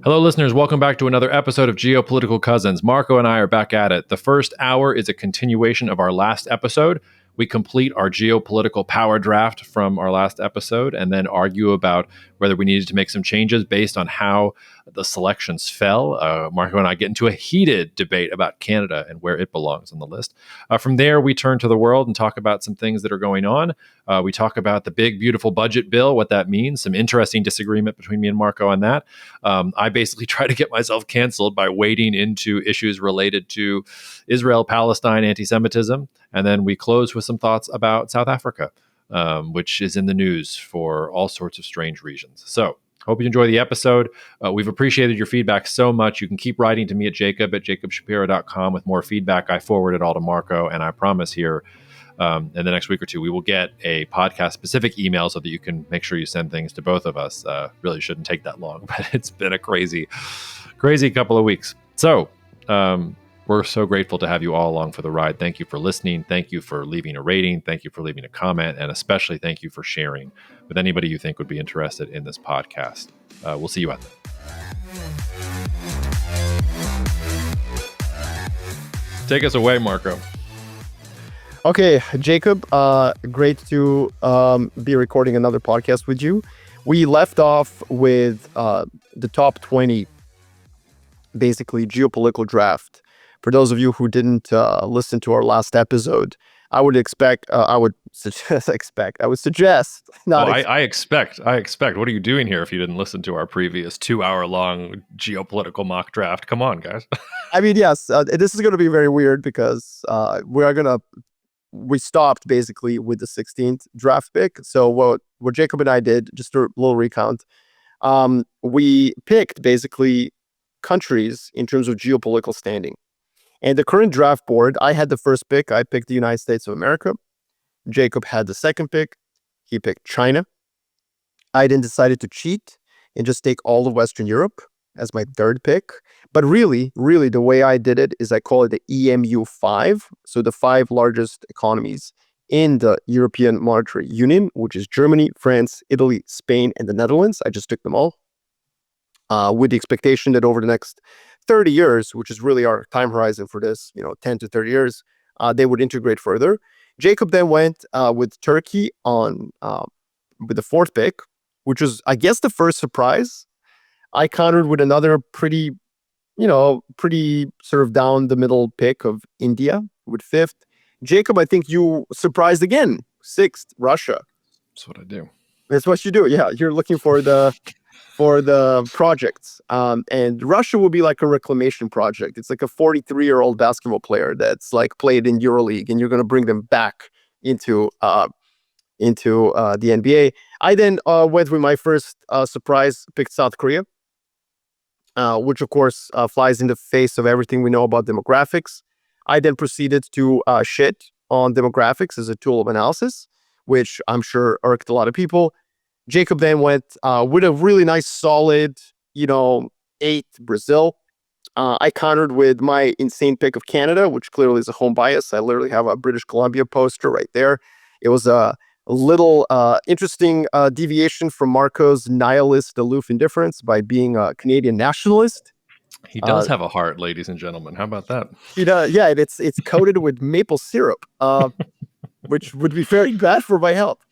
Hello, listeners. Welcome back to another episode of Geopolitical Cousins. Marko and I are back at it. The first hour is a continuation of our last episode. We complete our geopolitical power draft from our last episode and then argue about whether we needed to make some changes based on how the selections fell. Marko and I get into a heated debate about Canada and where it belongs on the list. From there, we turn to the world and talk about some things that are going on. We talk about the big, beautiful budget bill, what that means, some interesting disagreement between me and Marko on that. I basically try to get myself canceled by wading into issues related to Israel, Palestine, anti-Semitism. And then we close with some thoughts about South Africa, which is in the news for all sorts of strange reasons. So hope you enjoy the episode. We've appreciated your feedback so much. You can keep writing to me at jacobshapiro.com with more feedback. I forward it all to Marko, and I promise here in the next week or two, we will get a podcast-specific email so that you can make sure you send things to both of us. Really shouldn't take that long, but it's been a crazy couple of weeks. So we're so grateful to have you all along for the ride. Thank you for listening. Thank you for leaving a rating. Thank you for leaving a comment. And especially thank you for sharing with anybody you think would be interested in this podcast. We'll see you out there. Take us away, Marko. Okay, Jacob, great to be recording another podcast with you. We left off with the top 20, basically, geopolitical draft. For those of you who didn't listen to our last episode, I would suggest. I expect. What are you doing here if you didn't listen to our previous 2-hour-long geopolitical mock draft? Come on, guys. I mean, yes, this is going to be very weird because we stopped basically with the 16th draft pick. So what Jacob and I did, just a little recount, we picked basically countries in terms of geopolitical standing. And the current draft board, I had the first pick. I picked the United States of America. Jacob had the second pick. He picked China. I then decided to cheat and just take all of Western Europe as my third pick. But really, the way I did it is I call it the EMU 5. So the 5 largest economies in the European Monetary Union, which is Germany, France, Italy, Spain, and the Netherlands. I just took them all with the expectation that over the next 30 years, which is really our time horizon for this, 10 to 30 years, they would integrate further. Jacob then went with Turkey with the fourth pick, which was, I guess, the first surprise. I countered with another pretty sort of down the middle pick of India with fifth. Jacob, I think you surprised again. Sixth, Russia. That's what I do. That's what you do. Yeah, you're looking for the projects. And Russia will be like a reclamation project. It's like a 43-year-old basketball player that's like played in EuroLeague, and you're going to bring them back into the NBA. I then went with my first surprise, picked South Korea, which of course flies in the face of everything we know about demographics. I then proceeded to shit on demographics as a tool of analysis, which I'm sure irked a lot of people. Jacob then went with a really nice solid, 8 Brazil. I countered with my insane pick of Canada, which clearly is a home bias. I literally have a British Columbia poster right there. It was a little interesting deviation from Marko's nihilist aloof indifference by being a Canadian nationalist. He does have a heart, ladies and gentlemen. How about that? Yeah, it's coated with maple syrup, which would be very bad for my health.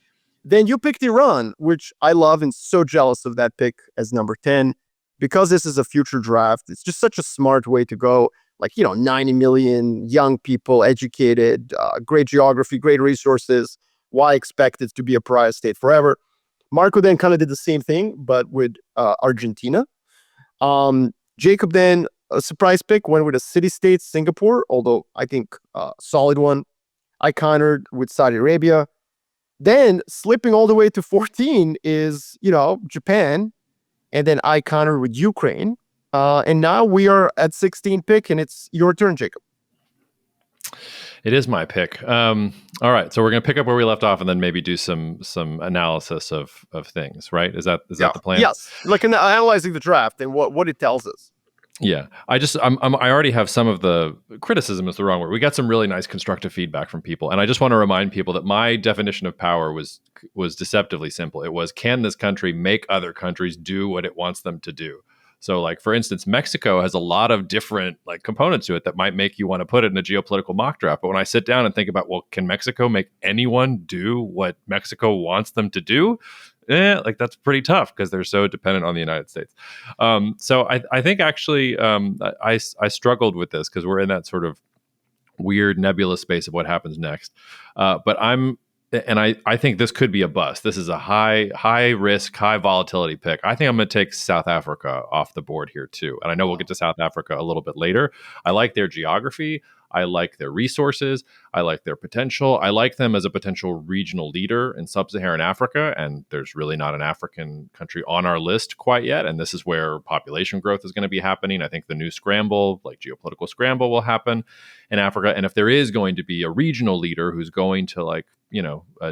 Then you picked Iran, which I love and so jealous of that pick as number 10. Because this is a future draft, it's just such a smart way to go. 90 million young people, educated, great geography, great resources. Why expect it to be a pariah state forever? Marko then kind of did the same thing, but with Argentina. Jacob then, a surprise pick, went with a city-state, Singapore, although I think a solid one. I countered with Saudi Arabia. Then slipping all the way to 14 is, Japan. And then I countered with Ukraine. And now we are at 16 pick, and it's your turn, Jacob. It is my pick. All right. So we're going to pick up where we left off and then maybe do some analysis of things, right? Is that the plan? Yes. Like analyzing the draft and what it tells us. Yeah, I already have some of the criticism is the wrong word. We got some really nice constructive feedback from people, and I just want to remind people that my definition of power was deceptively simple. It was, can this country make other countries do what it wants them to do? So, like, for instance, Mexico has a lot of different like components to it that might make you want to put it in a geopolitical mock draft. But when I sit down and think about, well, can Mexico make anyone do what Mexico wants them to do? Like that's pretty tough because they're so dependent on the United States. So I think actually I struggled with this because we're in that sort of weird nebulous space of what happens next. I think this could be a bust. This is a high risk, high volatility pick. I think I'm going to take South Africa off the board here too. And I know we'll get to South Africa a little bit later. I like their geography. I like their resources. I like their potential. I like them as a potential regional leader in sub-Saharan Africa. And there's really not an African country on our list quite yet. And this is where population growth is going to be happening. I think the new scramble, like geopolitical scramble, will happen in Africa. And if there is going to be a regional leader who's going to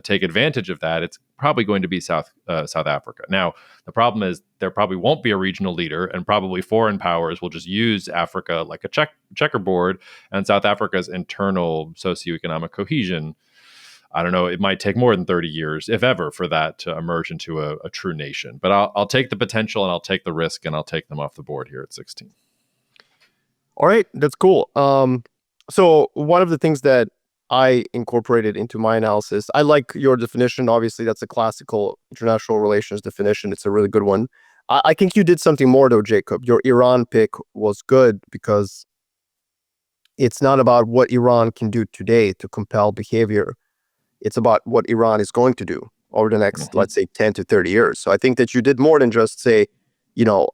take advantage of that, it's probably going to be South Africa. Now, the problem is there probably won't be a regional leader, and probably foreign powers will just use Africa like a checkerboard, and South Africa's internal socioeconomic cohesion. I don't know. It might take more than 30 years, if ever, for that to emerge into a true nation. But I'll take the potential, and I'll take the risk, and I'll take them off the board here at 16. All right, that's cool. So one of the things that I incorporated into my analysis, I like your definition. Obviously, that's a classical international relations definition. It's a really good one. I think you did something more though, Jacob. Your Iran pick was good because it's not about what Iran can do today to compel behavior. It's about what Iran is going to do over the next, let's say, 10 to 30 years. So I think that you did more than just say,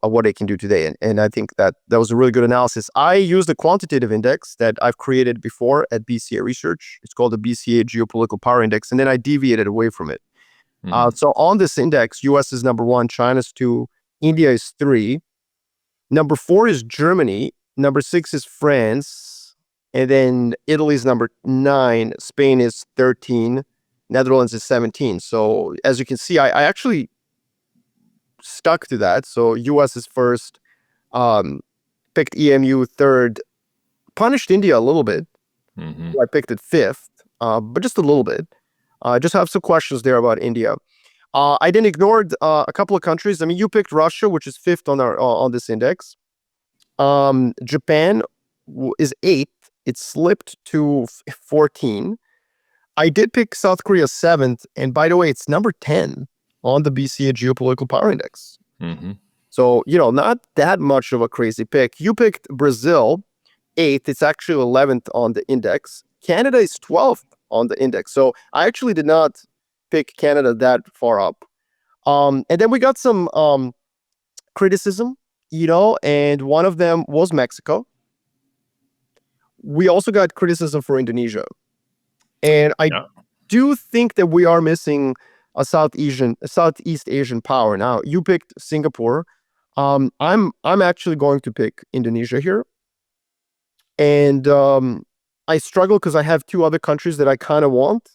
what they can do today. And I think that was a really good analysis. I used a quantitative index that I've created before at BCA Research. It's called the BCA Geopolitical Power Index. And then I deviated away from it. So on this index, US is number 1, China's 2, India is 3. Number 4 is Germany. Number 6 is France. And then Italy is number 9. Spain is 13. Netherlands is 17. So as you can see, I actually stuck to that. So US is first, picked EMU third, punished India a little bit. So I picked it fifth, but just a little bit. Just have some questions there about India. I then ignored a couple of countries. I mean, you picked Russia, which is fifth on this index. Japan is 8th. It slipped to 14. I did pick South Korea 7th. And by the way, it's number 10 on the BCA Geopolitical Power Index. So, not that much of a crazy pick. You picked Brazil 8th. It's actually 11th on the index. Canada is 12th on the index. So I actually did not pick Canada that far up. And then we got some criticism, and one of them was Mexico. We also got criticism for Indonesia. And I do think that we are missing a Southeast Asian power. Now, you picked Singapore. I'm actually going to pick Indonesia here. And I struggle because I have 2 other countries that I kind of want.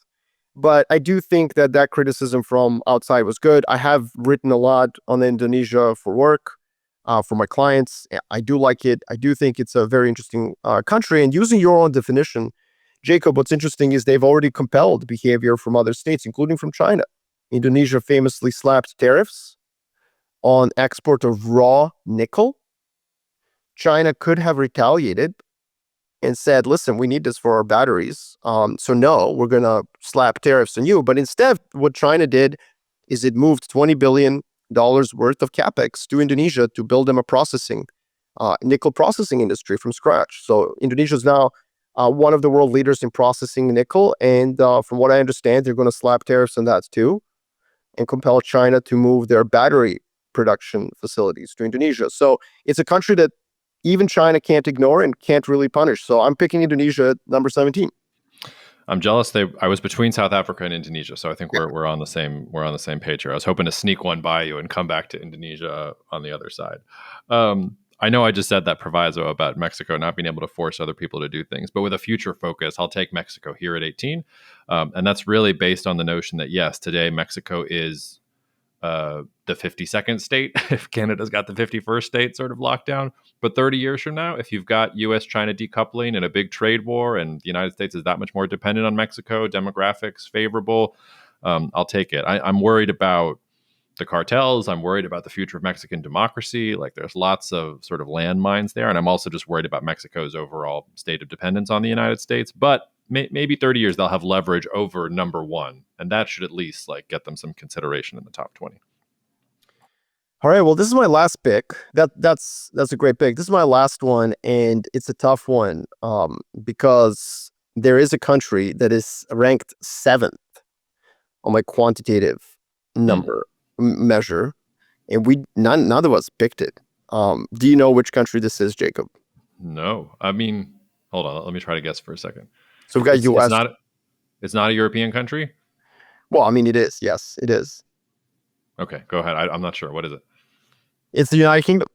But I do think that criticism from outside was good. I have written a lot on Indonesia for work, for my clients. I do like it. I do think it's a very interesting country. And using your own definition, Jacob, what's interesting is they've already compelled behavior from other states, including from China. Indonesia famously slapped tariffs on export of raw nickel. China could have retaliated and said, listen, we need this for our batteries. So no, we're going to slap tariffs on you. But instead, what China did is it moved $20 billion worth of capex to Indonesia to build them a nickel processing industry from scratch. So Indonesia is now one of the world leaders in processing nickel. And from what I understand, they're going to slap tariffs on that too and compel China to move their battery production facilities to Indonesia. So it's a country that even China can't ignore and can't really punish. So I'm picking Indonesia at number 17. I'm jealous. I was between South Africa and Indonesia, so I think we're on the same page here. I was hoping to sneak one by you and come back to Indonesia on the other side. I know I just said that proviso about Mexico not being able to force other people to do things, but with a future focus, I'll take Mexico here at 18, and that's really based on the notion that yes, today Mexico is the 52nd state, if Canada's got the 51st state sort of lockdown. But 30 years from now, if you've got US-China decoupling and a big trade war and the United States is that much more dependent on Mexico, demographics favorable, I'll take it. I'm worried about the cartels. I'm worried about the future of Mexican democracy. Like, there's lots of sort of landmines there. And I'm also just worried about Mexico's overall state of dependence on the United States. But maybe 30 years, they'll have leverage over number one. And that should at least like get them some consideration in the top 20. All right. Well, this is my last pick. That's a great pick. This is my last one, and it's a tough one because there is a country that is ranked 7th on my quantitative measure, and none of us picked it. Do you know which country this is, Jacob? No, I mean, hold on. Let me try to guess for a second. So we've got U.S. It's not a European country? Well, I mean, it is. Yes, it is. Okay, go ahead. I'm not sure. What is it? It's the United Kingdom.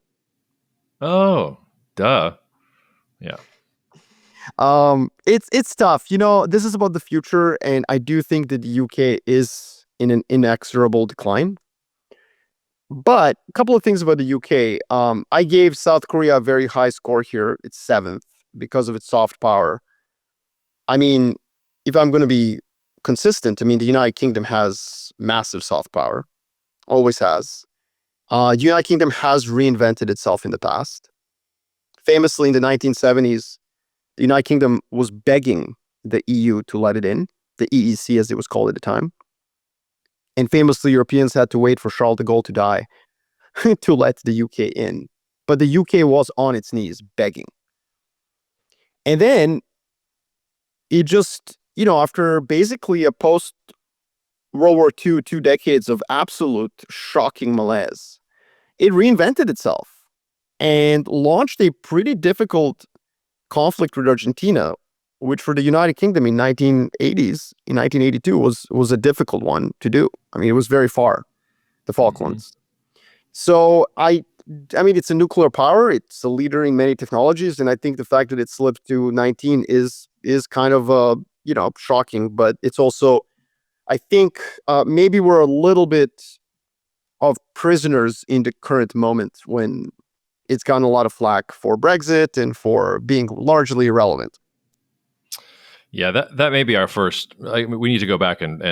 Oh, duh. Yeah. It's tough. This is about the future, and I do think that the UK is in an inexorable decline. But a couple of things about the UK. I gave South Korea a very high score here. It's 7th because of its soft power. I mean, if I'm going to be consistent, I mean, the United Kingdom has massive soft power, always has. The United Kingdom has reinvented itself in the past. Famously, in the 1970s, the United Kingdom was begging the EU to let it in, the EEC as it was called at the time. And famously, Europeans had to wait for Charles de Gaulle to die to let the UK in. But the UK was on its knees begging. And then it just, after basically a post-World War II, 2 decades of absolute shocking malaise, it reinvented itself and launched a pretty difficult conflict with Argentina, which for the United Kingdom in 1982 was a difficult one to do. I mean, it was very far, the Falklands. So I mean, it's a nuclear power. It's a leader in many technologies, and I think the fact that it slipped to 19 is kind of shocking. But it's also, I think, maybe we're a little bit of prisoners in the current moment when it's gotten a lot of flack for Brexit and for being largely irrelevant. Yeah, that may be our first. We need to go back and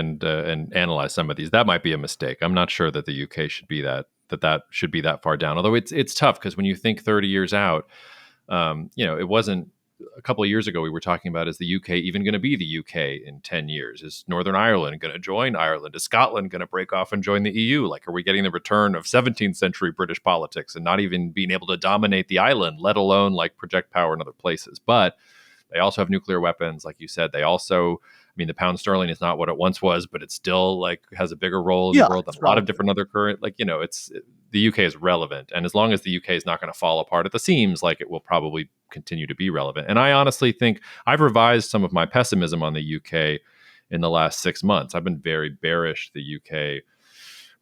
analyze some of these. That might be a mistake. I'm not sure that the UK should be that should be that far down. Although it's tough because when you think 30 years out, it wasn't a couple of years ago we were talking about, is the UK even going to be the UK in 10 years? Is Northern Ireland going to join Ireland? Is Scotland going to break off and join the EU? Like, are we getting the return of 17th century British politics and not even being able to dominate the island, let alone like project power in other places? But they also have nuclear weapons, like you said. They also, I mean, the pound sterling is not what it once was, but it still like has a bigger role in the world than a lot of different other current. Like, the UK is relevant, and as long as the UK is not going to fall apart at the seams, like it will probably continue to be relevant. And I honestly think I've revised some of my pessimism on the UK in the last 6 months. I've been very bearish the UK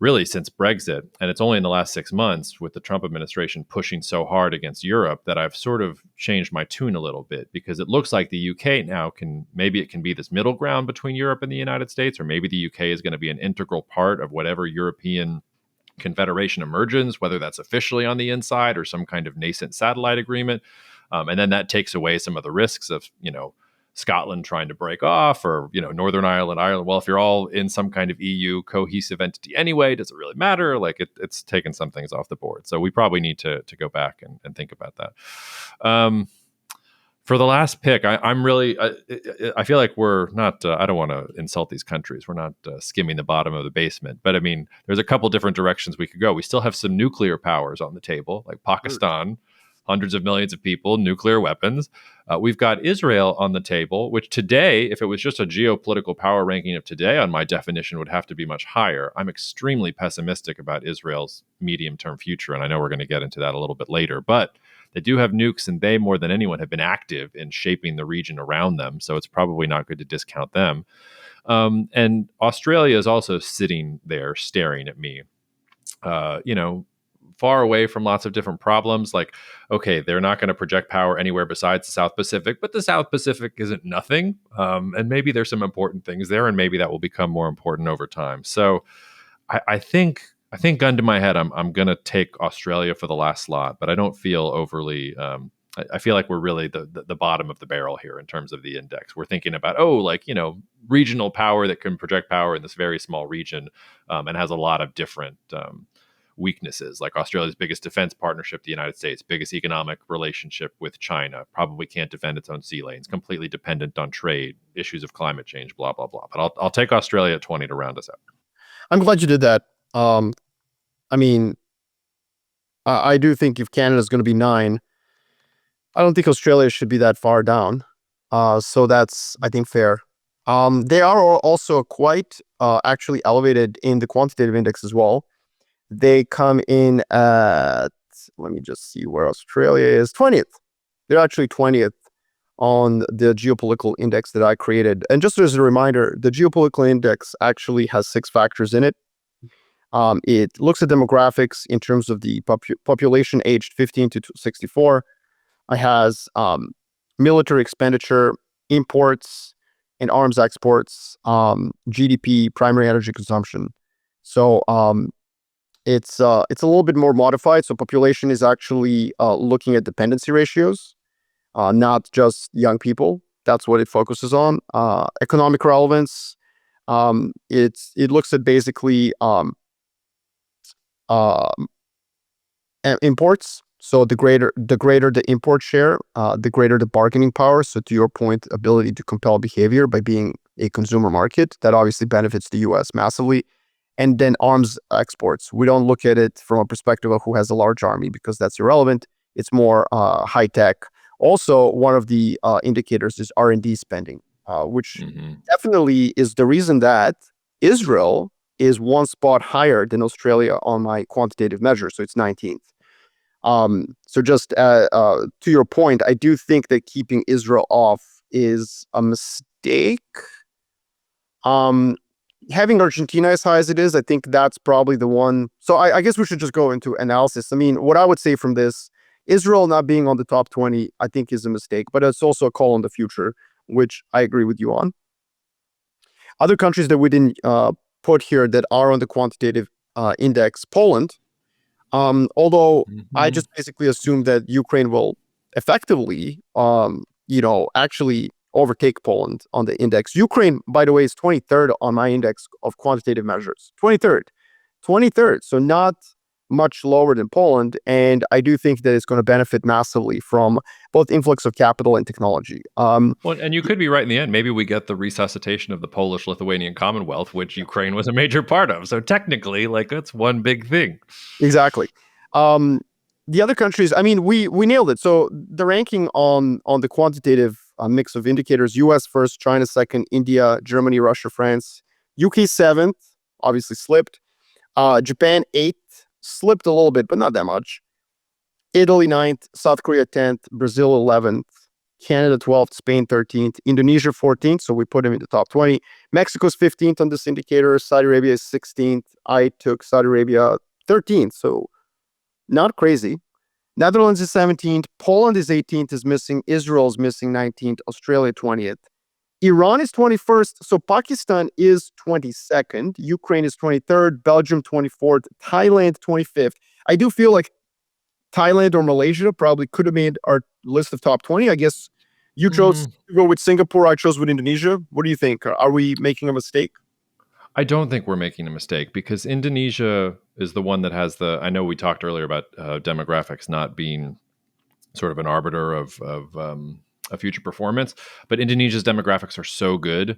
really since Brexit. And it's only in the last 6 months with the Trump administration pushing so hard against Europe that I've sort of changed my tune a little bit, because it looks like the UK now can be this middle ground between Europe and the United States, or maybe the UK is going to be an integral part of whatever European confederation emerges, whether that's officially on the inside or some kind of nascent satellite agreement. And then that takes away some of the risks of, Scotland trying to break off, or, Northern Ireland. Well, if you're all in some kind of EU cohesive entity anyway, does it really matter? Like it's taken some things off the board. So we probably need to go back and think about that. For the last pick, I'm really, I feel like we're not, I don't want to insult these countries. We're not skimming the bottom of the basement. But I mean, there's a couple different directions we could go. We still have some nuclear powers on the table, like Pakistan, hundreds of millions of people, nuclear weapons. We've got Israel on the table, which today, if it was just a geopolitical power ranking of today, on my definition, would have to be much higher. I'm extremely pessimistic about Israel's medium-term future, and I know we're going to get into that a little bit later. But they do have nukes, and they, more than anyone, have been active in shaping the region around them. So it's probably not good to discount them. And Australia is also sitting there staring at me, far away from lots of different problems. Like, okay, they're not going to project power anywhere besides the South Pacific, but the South Pacific isn't nothing. And maybe there's some important things there, and maybe that will become more important over time. So I think gun to my head, I'm going to take Australia for the last slot, but I don't feel overly I feel like we're really the bottom of the barrel here in terms of the index. We're thinking about, regional power that can project power in this very small region, and has a lot of different weaknesses, like Australia's biggest defense partnership, the United States, biggest economic relationship with China, probably can't defend its own sea lanes, completely dependent on trade, issues of climate change, blah, blah, blah. But I'll take Australia at 20 to round us out. I'm glad you did that. I mean, I do think if Canada's going to be 9, I don't think Australia should be that far down. So that's, I think, fair. They are also quite actually elevated in the quantitative index as well. They come in at, let me just see where Australia is, 20th. They're actually 20th on the geopolitical index that I created. And just as a reminder, the geopolitical index actually has 6 factors in it. It looks at demographics in terms of the population aged 15 to 64. It has military expenditure, imports and arms exports, GDP, primary energy consumption. So it's a little bit more modified. So population is actually looking at dependency ratios, not just young people. That's what it focuses on. Economic relevance. It looks at basically imports. So the greater the import share, the greater the bargaining power. So to your point, ability to compel behavior by being a consumer market, that obviously benefits the US massively. And then arms exports. We don't look at it from a perspective of who has a large army because that's irrelevant. It's more high tech. Also, one of the indicators is R&D spending, which definitely is the reason that Israel is 1 spot higher than Australia on my quantitative measure. So it's 19th. So just to your point, I do think that keeping Israel off is a mistake. Having Argentina as high as it is, I think that's probably the one. So I guess we should just go into analysis. I mean, what I would say from this, Israel not being on the top 20, I think is a mistake, but it's also a call on the future, which I agree with you on. Other countries that we didn't put here that are on the quantitative index, Poland. Although I just basically assume that Ukraine will effectively, actually overtake Poland on the index. Ukraine, by the way, is 23rd on my index of quantitative measures. 23rd. So not much lower than Poland. And I do think that it's going to benefit massively from both influx of capital and technology. Well, and you could be right in the end. Maybe we get the resuscitation of the Polish-Lithuanian Commonwealth, which Ukraine was a major part of. So technically, that's one big thing. Exactly. The other countries, I mean, we nailed it. So the ranking on the quantitative mix of indicators: US first, China second, India, Germany, Russia, France. UK 7th, obviously slipped. Japan 8th, slipped a little bit, but not that much. Italy 9th, South Korea 10th, Brazil 11th, Canada 12th, Spain 13th, Indonesia 14th, so we put them in the top 20. Mexico's 15th on this indicator, Saudi Arabia is 16th. I took Saudi Arabia 13th, so not crazy. Netherlands is 17th, Poland is 18th, is missing, Israel is missing 19th, Australia 20th. Iran is 21st, so Pakistan is 22nd, Ukraine is 23rd, Belgium 24th, Thailand 25th. I do feel like Thailand or Malaysia probably could have made our list of top 20. I guess you chose to go with Singapore, I chose with Indonesia. What do you think? Are we making a mistake? I don't think we're making a mistake because Indonesia is the one that has I know we talked earlier about demographics not being sort of an arbiter of a future performance, but Indonesia's demographics are so good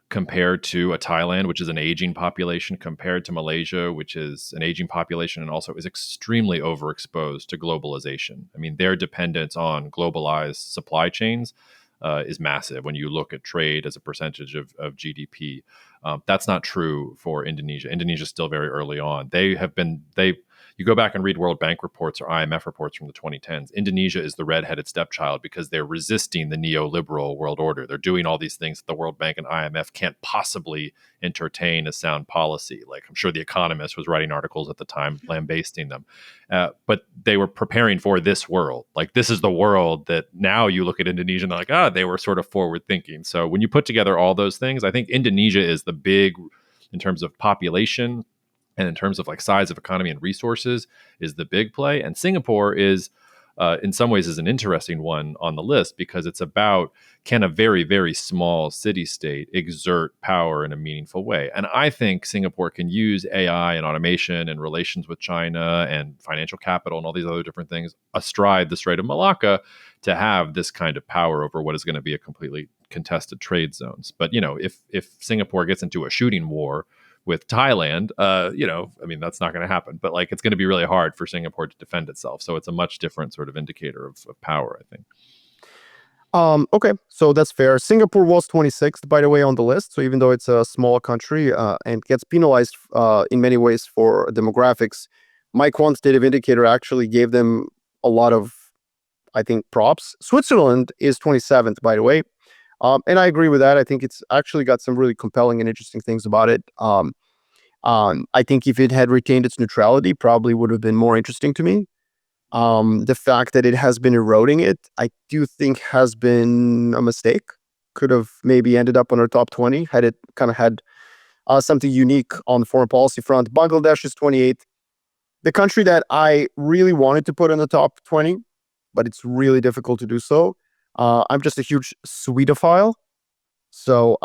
compared to a Thailand, which is an aging population, compared to Malaysia, which is an aging population and also is extremely overexposed to globalization. I mean, their dependence on globalized supply chains is massive when you look at trade as a percentage of GDP. That's not true for Indonesia. Indonesia is still very early on. You go back and read World Bank reports or IMF reports from the 2010s. Indonesia is the redheaded stepchild because they're resisting the neoliberal world order. They're doing all these things that the World Bank and IMF can't possibly entertain as sound policy. Like I'm sure The Economist was writing articles at the time lambasting them. But they were preparing for this world. Like this is the world that now you look at Indonesia and they're like, they were sort of forward thinking. So when you put together all those things, I think Indonesia is the big, in terms of population, and in terms of size of economy and resources, is the big play. And Singapore is in some ways is an interesting one on the list because it's about, can a very, very small city state exert power in a meaningful way? And I think Singapore can use AI and automation and relations with China and financial capital and all these other different things astride the Strait of Malacca to have this kind of power over what is going to be a completely contested trade zones. But if Singapore gets into a shooting war with Thailand, I mean, that's not going to happen. But like, it's going to be really hard for Singapore to defend itself. So it's a much different sort of indicator of power, I think. Okay, so that's fair. Singapore was 26th, by the way, on the list. So even though it's a small country and gets penalized in many ways for demographics, my quantitative indicator actually gave them a lot of, I think, props. Switzerland is 27th, by the way. And I agree with that. I think it's actually got some really compelling and interesting things about it. I think if it had retained its neutrality, probably would have been more interesting to me. The fact that it has been eroding it, I do think has been a mistake. Could have maybe ended up on our top 20 had it kind of had something unique on the foreign policy front. Bangladesh is 28th. The country that I really wanted to put in the top 20, but it's really difficult to do so. I'm just a huge Swedophile. So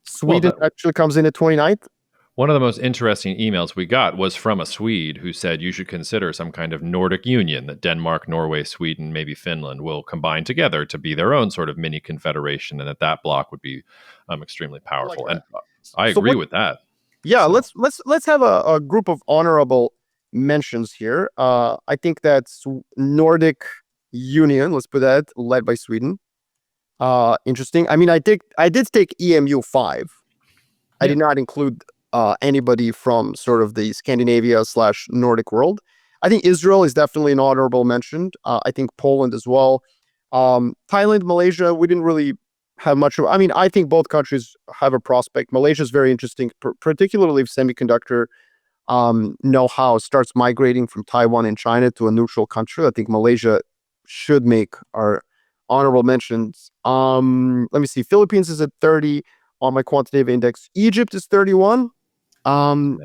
Sweden actually comes in at 29th. One of the most interesting emails we got was from a Swede who said you should consider some kind of Nordic Union, that Denmark, Norway, Sweden, maybe Finland will combine together to be their own sort of mini confederation, and that bloc would be extremely powerful. And I agree with that. Yeah, so let's have a group of honorable mentions here. I think that's Nordic Union, let's put that, led by Sweden. Interesting. I mean, I did take EMU 5. I did not include anybody from sort of the Scandinavia/Nordic world. I think Israel is definitely an honorable mention. I think Poland as well. Thailand, Malaysia, we didn't really have much of. I mean, I think both countries have a prospect. Malaysia is very interesting, particularly if semiconductor know-how starts migrating from Taiwan and China to a neutral country. I think Malaysia should make our honorable mentions. Let me see. Philippines is at 30 on my quantitative index. Egypt is 31. No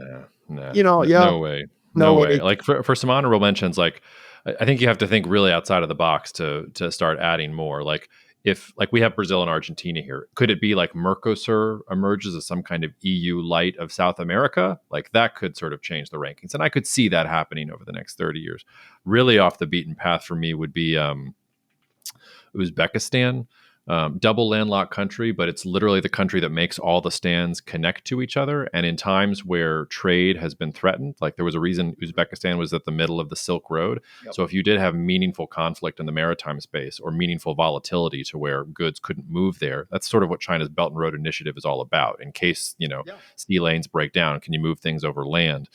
way. Like for some honorable mentions, like I think you have to think really outside of the box to start adding more. Like if we have Brazil and Argentina here, could it be like Mercosur emerges as some kind of EU light of South America? Like that could sort of change the rankings, and I could see that happening over the next 30 years. Really off the beaten path for me would be Uzbekistan. Double landlocked country, but it's literally the country that makes all the stands connect to each other. And in times where trade has been threatened, like there was a reason Uzbekistan was at the middle of the Silk Road. Yep. So if you did have meaningful conflict in the maritime space or meaningful volatility to where goods couldn't move there, that's sort of what China's Belt and Road Initiative is all about. In case, sea lanes break down, can you move things over land?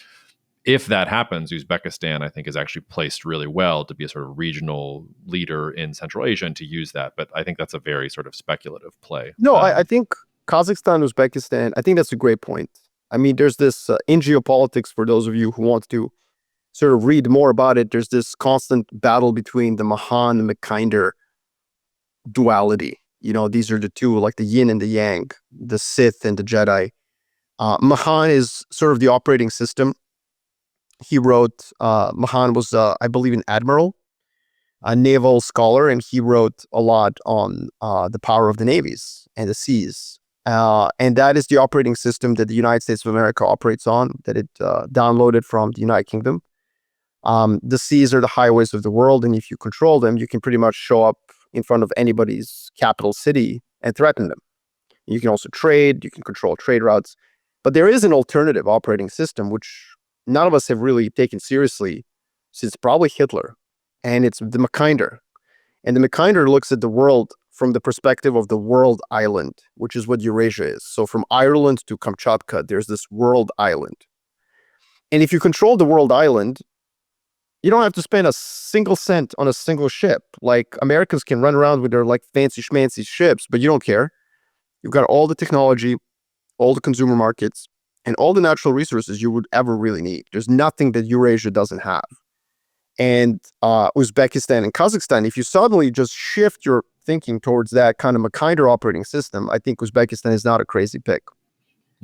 If that happens, Uzbekistan, I think, is actually placed really well to be a sort of regional leader in Central Asia and to use that. But I think that's a very sort of speculative play. No, I think Kazakhstan, Uzbekistan, I think that's a great point. I mean, there's this in geopolitics, for those of you who want to sort of read more about it, there's this constant battle between the Mahan and Mackinder duality. These are the two, like the yin and the yang, the Sith and the Jedi. Mahan is sort of the operating system. He wrote, Mahan was, I believe, an admiral, a naval scholar, and he wrote a lot on the power of the navies and the seas. And that is the operating system that the United States of America operates on, that it downloaded from the United Kingdom. The seas are the highways of the world, and if you control them, you can pretty much show up in front of anybody's capital city and threaten them. You can also trade, you can control trade routes. But there is an alternative operating system, which none of us have really taken seriously since probably Hitler, and it's the Mackinder. And the Mackinder looks at the world from the perspective of the world island, which is what Eurasia is. So from Ireland to Kamchatka, there's this world island. And if you control the world island, you don't have to spend a single cent on a single ship. Like Americans can run around with their like fancy schmancy ships, but you don't care. You've got all the technology, all the consumer markets, and all the natural resources you would ever really need. There's nothing that Eurasia doesn't have. And Uzbekistan and Kazakhstan, if you suddenly just shift your thinking towards that kind of Mackinder operating system, I think Uzbekistan is not a crazy pick.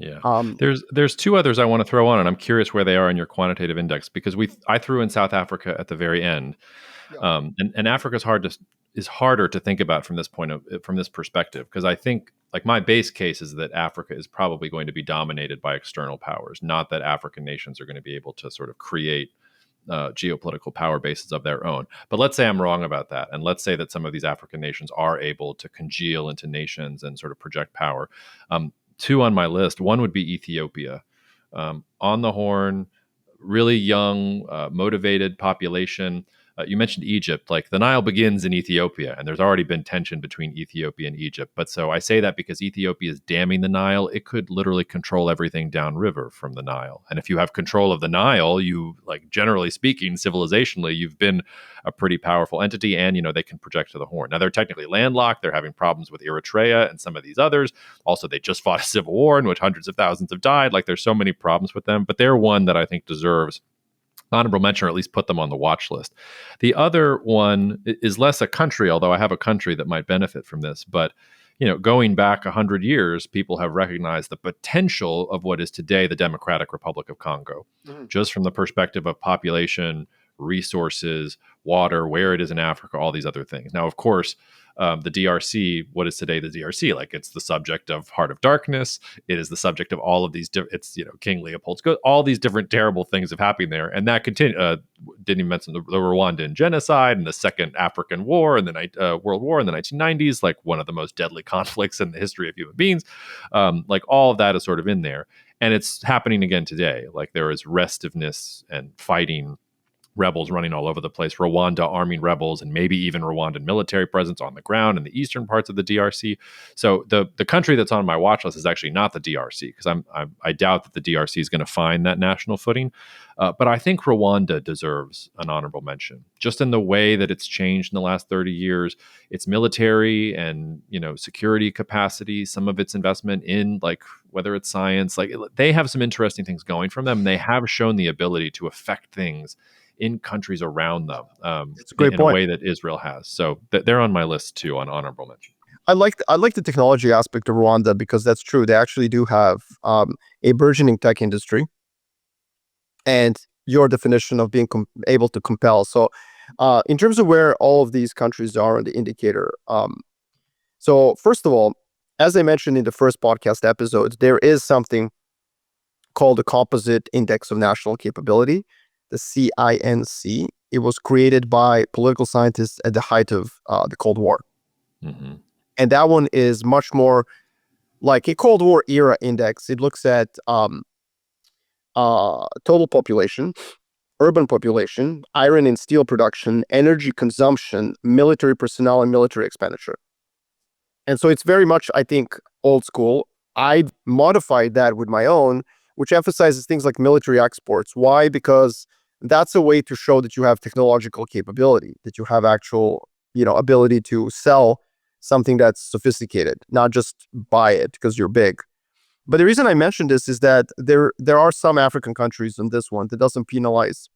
Yeah. Um, There's two others I want to throw on, and I'm curious where they are in your quantitative index because I threw in South Africa at the very end, yeah. and Africa is harder to think about from this perspective because I think like my base case is that Africa is probably going to be dominated by external powers, not that African nations are going to be able to sort of create geopolitical power bases of their own. But let's say I'm wrong about that, and let's say that some of these African nations are able to congeal into nations and sort of project power. Two on my list. One would be Ethiopia, on the Horn, really young, motivated population. You mentioned Egypt. Like the Nile begins in Ethiopia, and there's already been tension between Ethiopia and Egypt. But so I say that because Ethiopia is damming the Nile. It could literally control everything downriver from the Nile. And if you have control of the Nile, you, like generally speaking, civilizationally, you've been a pretty powerful entity, and they can project to the Horn. Now they're technically landlocked. They're having problems with Eritrea and some of these others. Also, they just fought a civil war in which hundreds of thousands have died. Like there's so many problems with them, but they're one that I think deserves honorable mention, or at least put them on the watch list. The other one is less a country, although I have a country that might benefit from this. But going back 100 years, people have recognized the potential of what is today the Democratic Republic of Congo, just from the perspective of population, resources, water, where it is in Africa, all these other things. Now, of course, the DRC, what is today the DRC? Like it's the subject of Heart of Darkness. It is the subject of all of these. It's King Leopold's good. All these different terrible things have happened there, and that continue. Didn't even mention the Rwandan genocide and the Second African War and the World War in the 1990s, like one of the most deadly conflicts in the history of human beings. Like all of that is sort of in there, and it's happening again today. Like there is restiveness and fighting, rebels running all over the place, Rwanda arming rebels, and maybe even Rwandan military presence on the ground in the eastern parts of the DRC. So the country that's on my watch list is actually not the DRC because I doubt that the DRC is going to find that national footing. But I think Rwanda deserves an honorable mention, just in the way that it's changed in the last 30 years. Its military and security capacity, some of its investment in like whether it's science, like they have some interesting things going from them. They have shown the ability to affect things in countries around them It's a great in a point. way that Israel has. So they're on my list too, on honorable mention. I like the technology aspect of Rwanda because that's true. They actually do have a burgeoning tech industry, and your definition of being able to compel. So, in terms of where all of these countries are on the indicator, so first of all, as I mentioned in the first podcast episode, there is something called the Composite Index of National Capability, the CINC. It was created by political scientists at the height of the Cold War. Mm-hmm. And that one is much more like a Cold War era index. It looks at total population, urban population, iron and steel production, energy consumption, military personnel, and military expenditure. And so it's very much, I think, old school. I modified that with my own, which emphasizes things like military exports. Why? Because that's a way to show that you have technological capability, that you have actual, ability to sell something that's sophisticated, not just buy it because you're big. But the reason I mentioned this is that there are some African countries in this one that doesn't penalize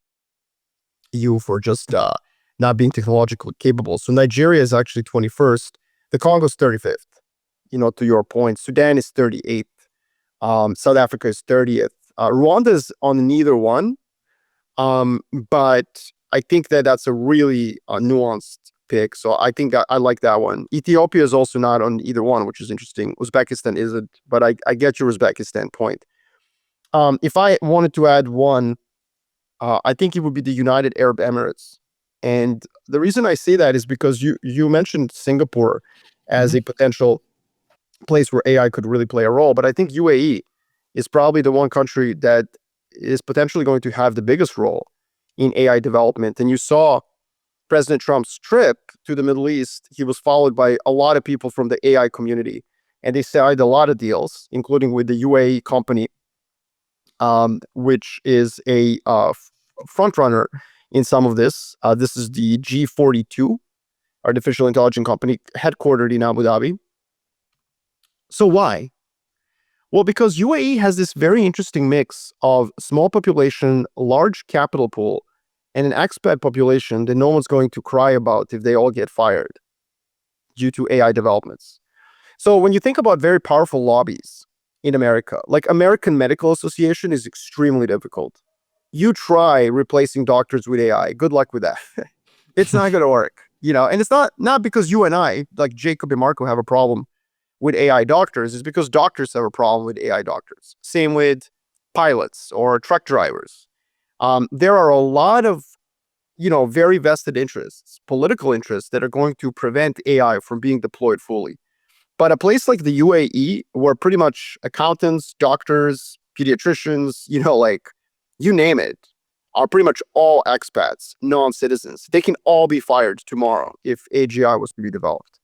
you for just not being technologically capable. So Nigeria is actually 21st. The Congo is 35th. To your point, Sudan is 38th. South Africa is 30th. Rwanda is on neither one. But I think that that's a really nuanced pick. So I think I like that one. Ethiopia is also not on either one, which is interesting. Uzbekistan isn't, but I get your Uzbekistan point. If I wanted to add one, I think it would be the United Arab Emirates. And the reason I say that is because you mentioned Singapore as a potential place where AI could really play a role. But I think UAE is probably the one country that is potentially going to have the biggest role in AI development. And you saw President Trump's trip to the Middle East. He was followed by a lot of people from the AI community, and they signed a lot of deals, including with the UAE company, which is a front runner in some of this. This is the G42, artificial intelligence company, headquartered in Abu Dhabi. So why? Well, because UAE has this very interesting mix of small population, large capital pool, and an expat population that no one's going to cry about if they all get fired due to AI developments. So when you think about very powerful lobbies in America. Like American Medical Association is extremely difficult. You try replacing doctors with AI, good luck with that. It's not going to work, and it's not because you and I, like Jacob and Marco, have a problem with AI doctors. It's because doctors have a problem with AI doctors. Same with pilots or truck drivers. There are a lot of, very vested interests, political interests that are going to prevent AI from being deployed fully. But a place like the UAE, where pretty much accountants, doctors, pediatricians, like you name it, are pretty much all expats, non-citizens. They can all be fired tomorrow if AGI was to be developed.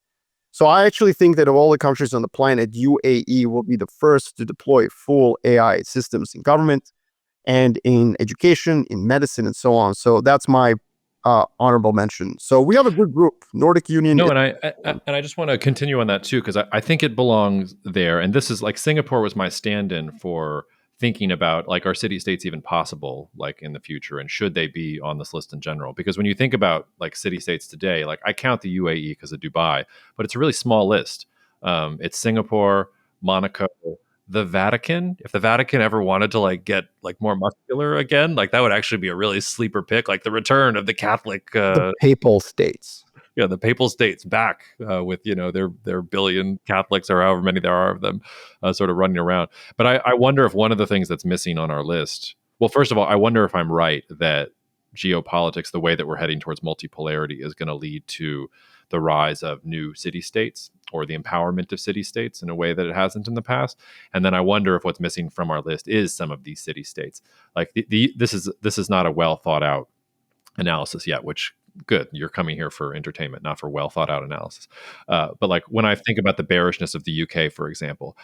So I actually think that of all the countries on the planet, UAE will be the first to deploy full AI systems in government and in education, in medicine, and so on. So that's my honorable mention. So we have a good group. Nordic Union. No, and I just want to continue on that too, because I think it belongs there. And this is like Singapore was my stand-in for thinking about like are city states even possible like in the future, and should they be on this list in general? Because when you think about like city states today, like I count the UAE because of Dubai, but it's a really small list. It's Singapore, Monaco, the Vatican. If the Vatican ever wanted to like get like more muscular again, like that would actually be a really sleeper pick, like the return of the Catholic the papal states. Yeah, the papal states back with their billion Catholics or however many there are of them, sort of running around. But I wonder if one of the things that's missing on our list. Well, first of all, I wonder if I'm right that geopolitics, the way that we're heading towards multipolarity, is going to lead to the rise of new city states or the empowerment of city states in a way that it hasn't in the past. And then I wonder if what's missing from our list is some of these city states. Like this is not a well thought out analysis yet, which good, you're coming here for entertainment, not for well thought out analysis. But like when I think about the bearishness of the UK, for example,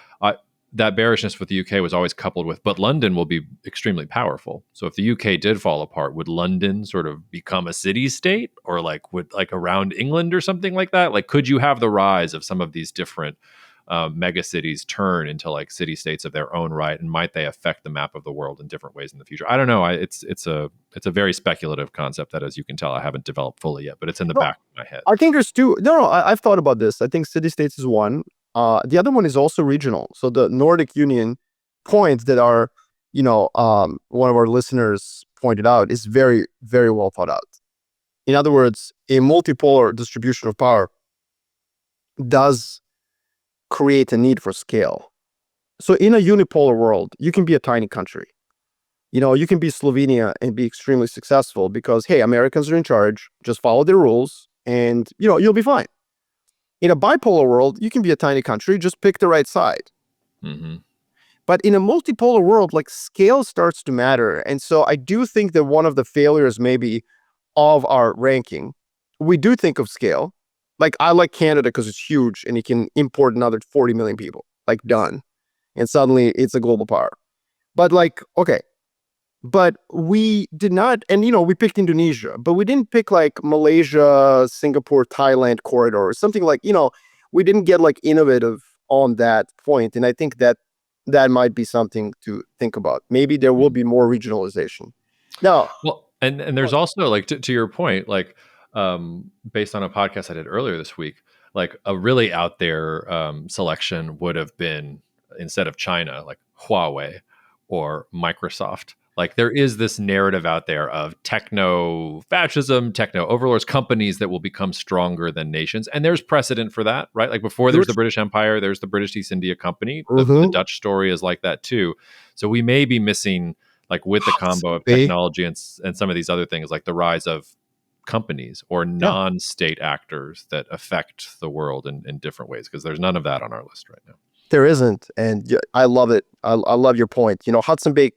that bearishness with the UK was always coupled with, but London will be extremely powerful. So if the UK did fall apart, would London sort of become a city state, or like would like around England or something like that? Like, could you have the rise of some of these different mega cities turn into like city states of their own right, and might they affect the map of the world in different ways in the future? I don't know. It's a very speculative concept that, as you can tell, I haven't developed fully yet, but it's in the back of my head. I think there's two. No, I've thought about this. I think city states is one. The other one is also regional. So the Nordic Union points that are, one of our listeners pointed out is very, very well thought out. In other words, a multipolar distribution of power does create a need for scale. So in a unipolar world, you can be a tiny country. You can be Slovenia and be extremely successful because, hey, Americans are in charge, just follow their rules and, you'll be fine. In a bipolar world, you can be a tiny country, just pick the right side. Mm-hmm. But in a multipolar world, like scale starts to matter. And so I do think that one of the failures maybe of our ranking, we do think of scale. Like I like Canada because it's huge and it can import another 40 million people, like done. And suddenly it's a global power. But like, okay. But we did not, and we picked Indonesia, but we didn't pick like Malaysia, Singapore, Thailand corridor or something like, we didn't get like innovative on that point. And I think that might be something to think about. Maybe there will be more regionalization. Now, well, and there's also like to your point, like based on a podcast I did earlier this week, like a really out there selection would have been, instead of China, like Huawei or Microsoft. Like there is this narrative out there of techno fascism, techno overlords, companies that will become stronger than nations. And there's precedent for that, right? Like before there's the British Empire, there's the British East India Company. The Dutch story is like that too. So we may be missing, like with the combo of technology and some of these other things, like the rise of companies or non-state actors that affect the world in different ways, because there's none of that on our list right now. There isn't. And I love it. I love your point. Hudson Bay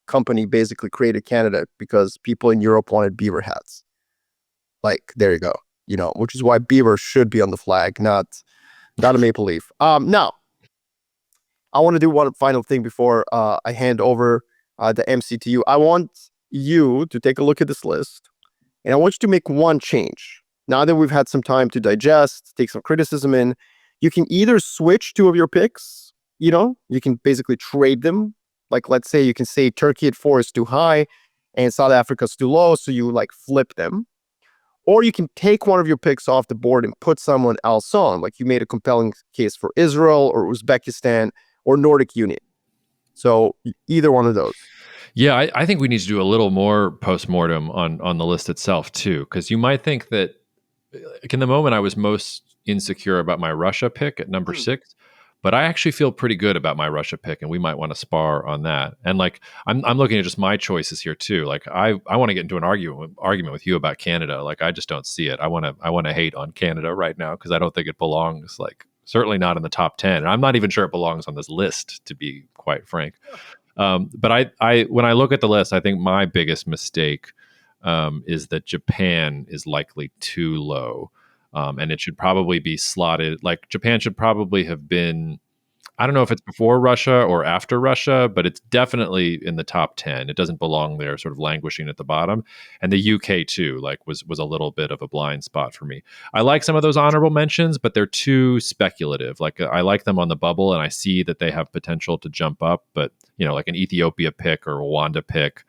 Company basically created Canada because people in Europe wanted beaver hats. Like, there you go. Which is why beaver should be on the flag, not a maple leaf. Now, I want to do one final thing before I hand over the MC to you. I want you to take a look at this list, and I want you to make one change. Now that we've had some time to digest, take some criticism in, you can either switch two of your picks, you can basically trade them. Like, let's say you can say Turkey at 4 is too high and South Africa's too low, so you like flip them. Or you can take one of your picks off the board and put someone else on. Like you made a compelling case for Israel or Uzbekistan or Nordic Union. So either one of those. Yeah, I think we need to do a little more postmortem on the list itself too, because you might think that like in the moment I was most insecure about my Russia pick at number Hmm. 6, but I actually feel pretty good about my Russia pick, and we might want to spar on that. And like I'm looking at just my choices here too. Like I want to get into an argument with you about Canada. Like I just don't see it. I want to hate on Canada right now because I don't think it belongs. Like certainly not in the top 10. And I'm not even sure it belongs on this list, to be quite frank. But I when I look at the list, I think my biggest mistake is that Japan is likely too low, and it should probably be slotted. Like Japan should probably have been. I don't know if it's before Russia or after Russia, but it's definitely in the top 10. It doesn't belong there, sort of languishing at the bottom. And the UK too, like was a little bit of a blind spot for me. I like some of those honorable mentions, but they're too speculative. Like I like them on the bubble, and I see that they have potential to jump up, but like an Ethiopia pick or Rwanda pick,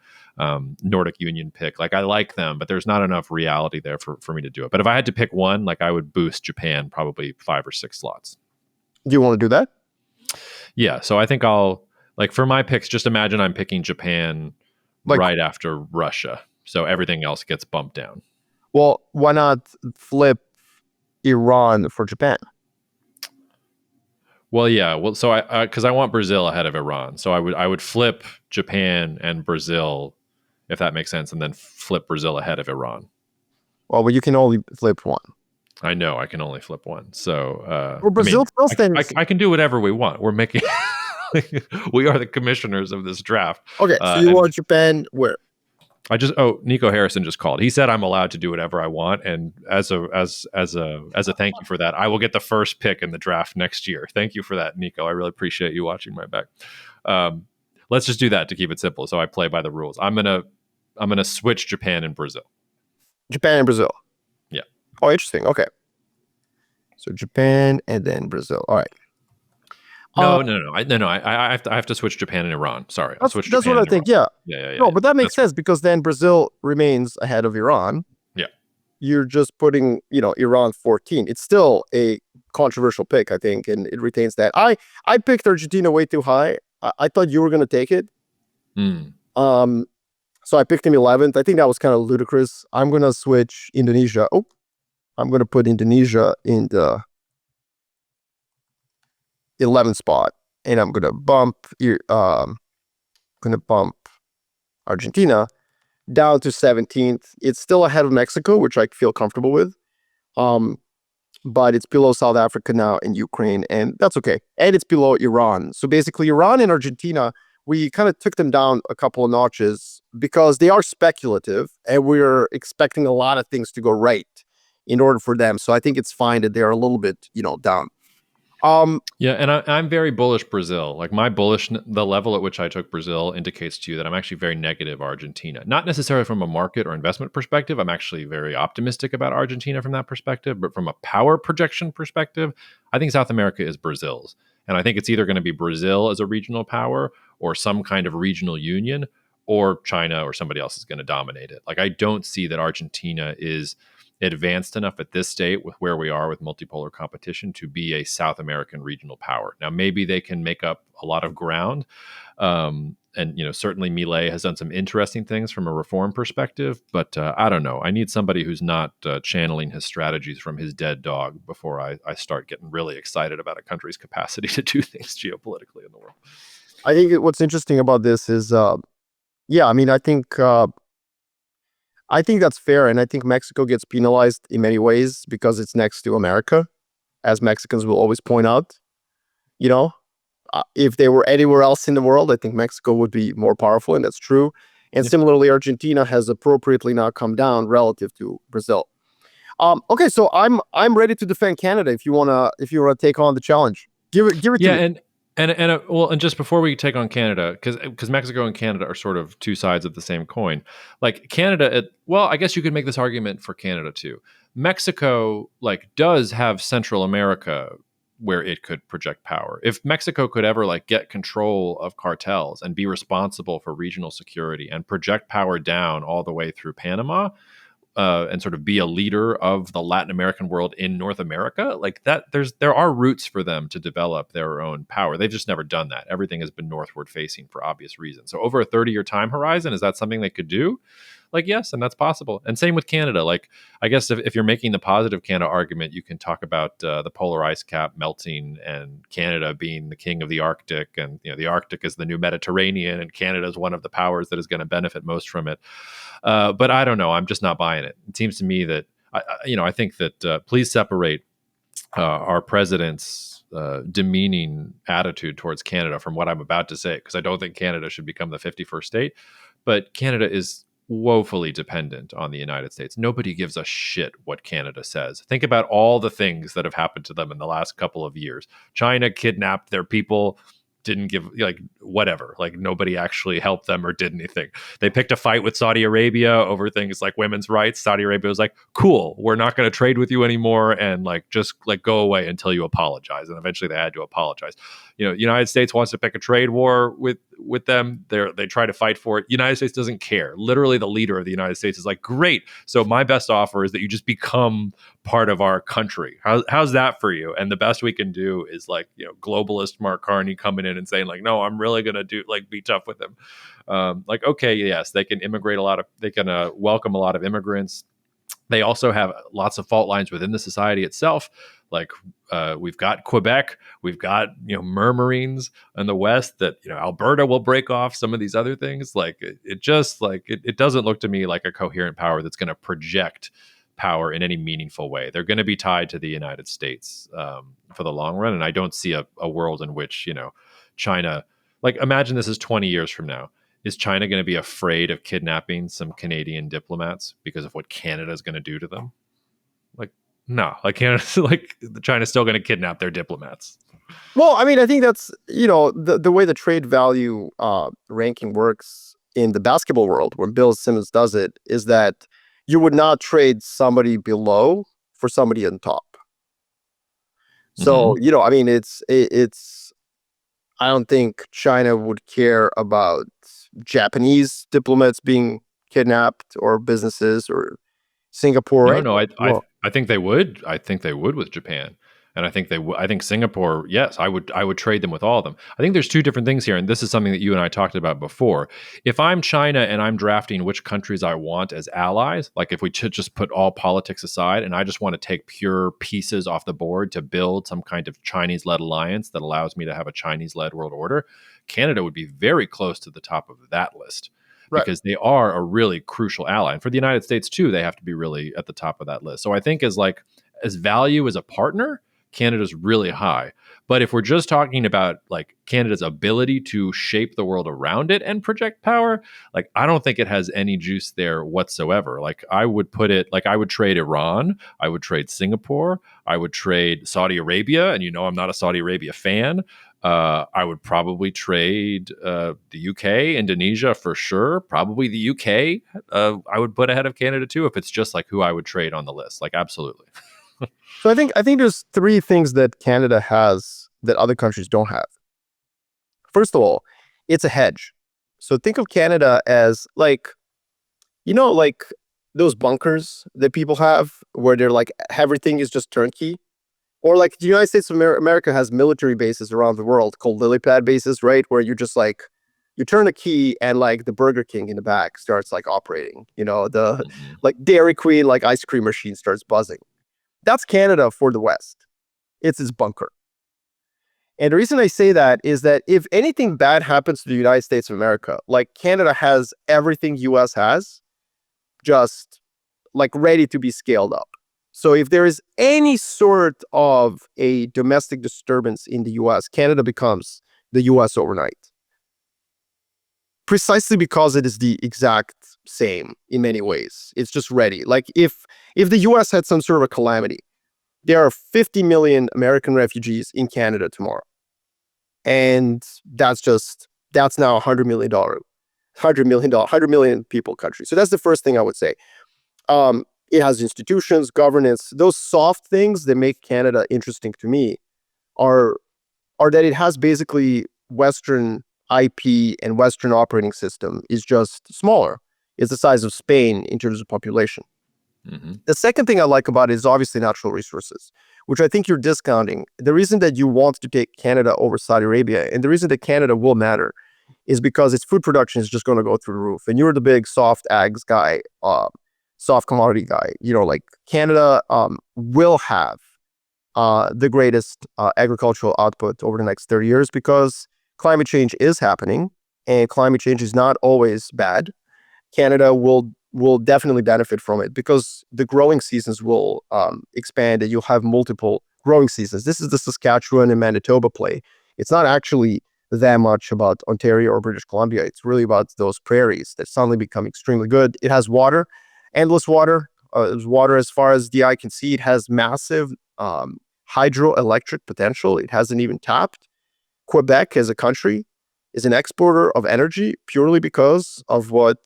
Nordic Union pick. Like I like them, but there's not enough reality there for me to do it. But if I had to pick one, like I would boost Japan probably 5 or 6 slots. Do you want to do that? Yeah, so I think I'll like for my picks, just imagine I'm picking Japan Like, right after Russia. So everything else gets bumped down. well, why not flip Iran for Japan? Well, yeah. Well, so I because I want Brazil ahead of Iran, so I would flip Japan and Brazil, if that makes sense, and then flip Brazil ahead of Iran. Well, but you can only flip one. I know I can only flip one, so Well, Brazil still stands. I can do whatever we want. We're making we are the commissioners of this draft. Okay, so you And want Japan where? Nico Harrison just called. He said I'm allowed to do whatever I want, and as a thank you for that, I will get the first pick in the draft next year. Thank you for that, Nico. I really appreciate you watching my back. Let's just do that to keep it simple. So I play by the rules. I'm gonna switch Japan and Brazil. Japan and Brazil. Yeah. Oh, interesting. Okay. So Japan and then Brazil. All right. No. I have to switch Japan and Iran. Sorry, I'll switch. That's Japan what I and think. Iran. Yeah. Yeah. No, but that makes sense because then Brazil remains ahead of Iran. Yeah. You're just putting, Iran 14. It's still a controversial pick, I think, and it retains that. I picked Argentina way too high. I thought you were going to take it. Mm. So I picked him 11th. I think that was kind of ludicrous. I'm going to switch Indonesia. Oh, I'm going to put Indonesia in the 11th spot, and I'm going to bump Argentina down to 17th. It's still ahead of Mexico, which I feel comfortable with. But it's below South Africa now and Ukraine, and that's okay. And it's below Iran. So basically, Iran and Argentina, we kind of took them down a couple of notches because they are speculative, and we're expecting a lot of things to go right in order for them. So I think it's fine that they're a little bit, down. Yeah, and I'm very bullish Brazil. Like the level at which I took Brazil indicates to you that I'm actually very negative Argentina. Not necessarily from a market or investment perspective. I'm actually very optimistic about Argentina from that perspective, but from a power projection perspective, I think South America is Brazil's. And I think it's either going to be Brazil as a regional power or some kind of regional union, or China or somebody else is going to dominate it. Like I don't see that Argentina is advanced enough at this state with where we are with multipolar competition to be a South American regional power. Now, maybe they can make up a lot of ground. And, certainly Milei has done some interesting things from a reform perspective, but I don't know. I need somebody who's not channeling his strategies from his dead dog before I start getting really excited about a country's capacity to do things geopolitically in the world. I think what's interesting about this is, I think that's fair, and I think Mexico gets penalized in many ways because it's next to America, as Mexicans will always point out. If they were anywhere else in the world, I think Mexico would be more powerful, and that's true. And similarly, Argentina has appropriately now come down relative to Brazil. Okay, so I'm ready to defend Canada if you wanna take on the challenge. Give it to me. And just before we take on Canada, because Mexico and Canada are sort of two sides of the same coin. Like Canada, I guess you could make this argument for Canada too. Mexico does have Central America where it could project power. If Mexico could ever get control of cartels and be responsible for regional security and project power down all the way through Panama, and sort of be a leader of the Latin American world in North America, like that, there are routes for them to develop their own power. They've just never done that. Everything has been northward facing for obvious reasons. So over a 30-year time horizon, is that something they could do? Like, yes, and that's possible. And same with Canada. Like, I guess if you're making the positive Canada argument, you can talk about the polar ice cap melting and Canada being the king of the Arctic, and the Arctic is the new Mediterranean, and Canada is one of the powers that is going to benefit most from it. But I don't know. I'm just not buying it. It seems to me that I think that please separate our president's demeaning attitude towards Canada from what I'm about to say, because I don't think Canada should become the 51st state. But Canada is woefully dependent on the United States. Nobody gives a shit what Canada says. Think about all the things that have happened to them in the last couple of years. China kidnapped their people, didn't give, like, whatever. Like, nobody actually helped them or did anything. They picked a fight with Saudi Arabia over things like women's rights. Saudi Arabia was like, cool, we're not going to trade with you anymore, and like, just like, go away until you apologize. And eventually they had to apologize. United States wants to pick a trade war with them. They try to fight for it. United States doesn't care. Literally, the leader of the United States is like, great, so my best offer is that you just become part of our country. How's that for you? And the best we can do is, like, globalist Mark Carney coming in and saying, like, no, I'm really gonna be tough with them. Like, okay, yes, they can welcome a lot of immigrants. They also have lots of fault lines within the society itself. Like, we've got Quebec, we've got murmurings in the West that Alberta will break off some of these other things. Like, it doesn't look to me like a coherent power that's going to project power in any meaningful way. They're going to be tied to the United States for the long run, and I don't see a world in which China. Like, imagine this is 20 years from now. Is China going to be afraid of kidnapping some Canadian diplomats because of what Canada is going to do to them? Like, no, like, Canada's like, China's still going to kidnap their diplomats. Well, I mean, I think that's, the way the trade value ranking works in the basketball world, where Bill Simmons does it, is that you would not trade somebody below for somebody on top. So, I mean, it's I don't think China would care about Japanese diplomats being kidnapped, or businesses, or Singapore. No, Right? no, Well, I think they would. I think they would with Japan, and I think Singapore. Yes, I would trade them with all of them. I think there's two different things here, and this is something that you and I talked about before. If I'm China and I'm drafting which countries I want as allies, like if we just put all politics aside, and I just want to take pure pieces off the board to build some kind of Chinese-led alliance that allows me to have a Chinese-led world order, Canada would be very close to the top of that list. right. Because they are a really crucial ally. And for the United States too, they have to be really at the top of that list. So I think as value as a partner, Canada's really high. But if we're just talking about like Canada's ability to shape the world around it and project power, like, I don't think it has any juice there whatsoever. Like, I would trade Iran, I would trade Singapore, I would trade Saudi Arabia, and I'm not a Saudi Arabia fan. I would probably trade the UK, Indonesia for sure. Probably the UK. I would put ahead of Canada too, if it's just like who I would trade on the list. Like, absolutely. So I think there's three things that Canada has that other countries don't have. First of all, it's a hedge. So think of Canada as like those bunkers that people have where they're like, everything is just turnkey. Or like the United States of America has military bases around the world called lily pad bases, right? Where you just like, you turn a key and like the Burger King in the back starts like operating, the like Dairy Queen, like ice cream machine starts buzzing. That's Canada for the West. It's its bunker. And the reason I say that is that if anything bad happens to the United States of America, like, Canada has everything US has, just like ready to be scaled up. So if there is any sort of a domestic disturbance in the US, Canada becomes the US overnight. Precisely because it is the exact same in many ways. It's just ready. Like, if the US had some sort of a calamity, there are 50 million American refugees in Canada tomorrow. And that's now $100 million people country. So that's the first thing I would say. It has institutions, governance. Those soft things that make Canada interesting to me are that it has basically Western IP, and Western operating system is just smaller. It's the size of Spain in terms of population. Mm-hmm. The second thing I like about it is obviously natural resources, which I think you're discounting. The reason that you want to take Canada over Saudi Arabia, and the reason that Canada will matter, is because its food production is just going to go through the roof. And you're the big soft ags guy, soft commodity guy. Like Canada will have the greatest agricultural output over the next 30 years because climate change is happening, and climate change is not always bad. Canada will definitely benefit from it because the growing seasons will expand and you'll have multiple growing seasons. This is the Saskatchewan and Manitoba play. It's not actually that much about Ontario or British Columbia. It's really about those prairies that suddenly become extremely good. It has water, endless water. There's water as far as the eye can see. It has massive hydroelectric potential. It hasn't even tapped. Quebec as a country is an exporter of energy purely because of what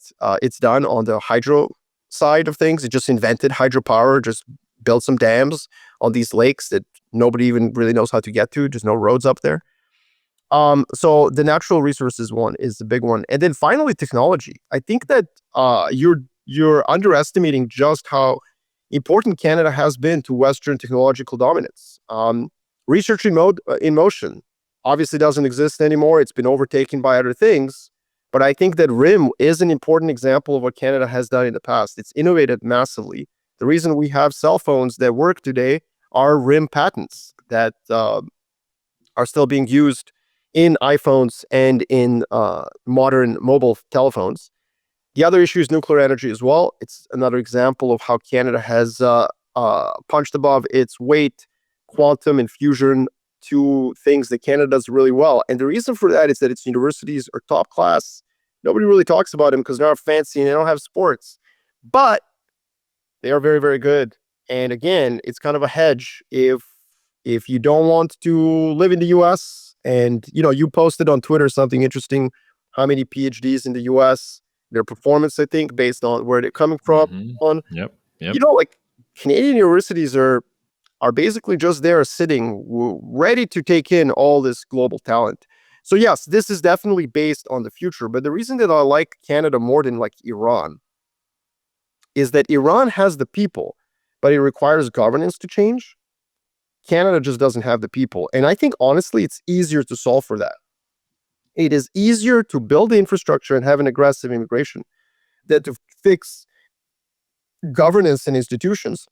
it's done on the hydro side of things. It just invented hydropower, just built some dams on these lakes that nobody even really knows how to get to. There's no roads up there. So the natural resources one is the big one. And then finally, technology. I think that you're underestimating just how important Canada has been to Western technological dominance. Research in motion obviously doesn't exist anymore. It's been overtaken by other things. But I think that RIM is an important example of what Canada has done in the past. It's innovated massively. The reason we have cell phones that work today are RIM patents that are still being used in iPhones and in modern mobile telephones. The other issue is nuclear energy as well. It's another example of how Canada has punched above its weight, quantum and fusion, two things that Canada does really well. And the reason for that is that its universities are top class. Nobody really talks about them because they're not fancy and they don't have sports. But they are very, very good. And again, it's kind of a hedge if you don't want to live in the US and you posted on Twitter something interesting, how many PhDs in the US, their performance, I think, based on where they're coming from. Mm-hmm. Yep. Like Canadian universities are basically just there sitting ready to take in all this global talent. So yes, this is definitely based on the future. But the reason that I like Canada more than like Iran is that Iran has the people, but it requires governance to change. Canada just doesn't have the people. And I think, honestly, it's easier to solve for that. It is easier to build the infrastructure and have an aggressive immigration than to fix governance and institutions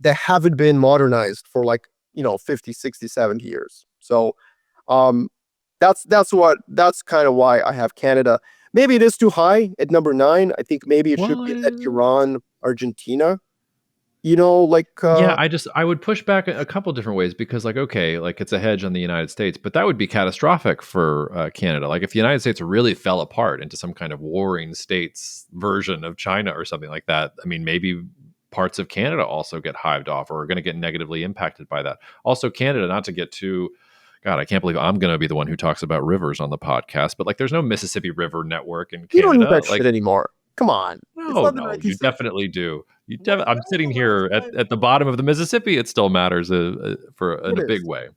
that haven't been modernized for 50, 60, 70 years. So that's kind of why I have Canada. Maybe it is too high at number 9. I think maybe it should be at Iran, Argentina. Yeah, I would push back a couple different ways because okay, it's a hedge on the United States, but that would be catastrophic for Canada. If the United States really fell apart into some kind of warring states version of China or something like that, I mean, maybe parts of Canada also get hived off or are going to get negatively impacted by that. Also, Canada, not to get too, God, I can't believe I'm going to be the one who talks about rivers on the podcast, but there's no Mississippi River network in Canada. You don't need that shit anymore. Come on. No, you definitely do. I'm sitting here at the bottom of the Mississippi. It still matters in a big way.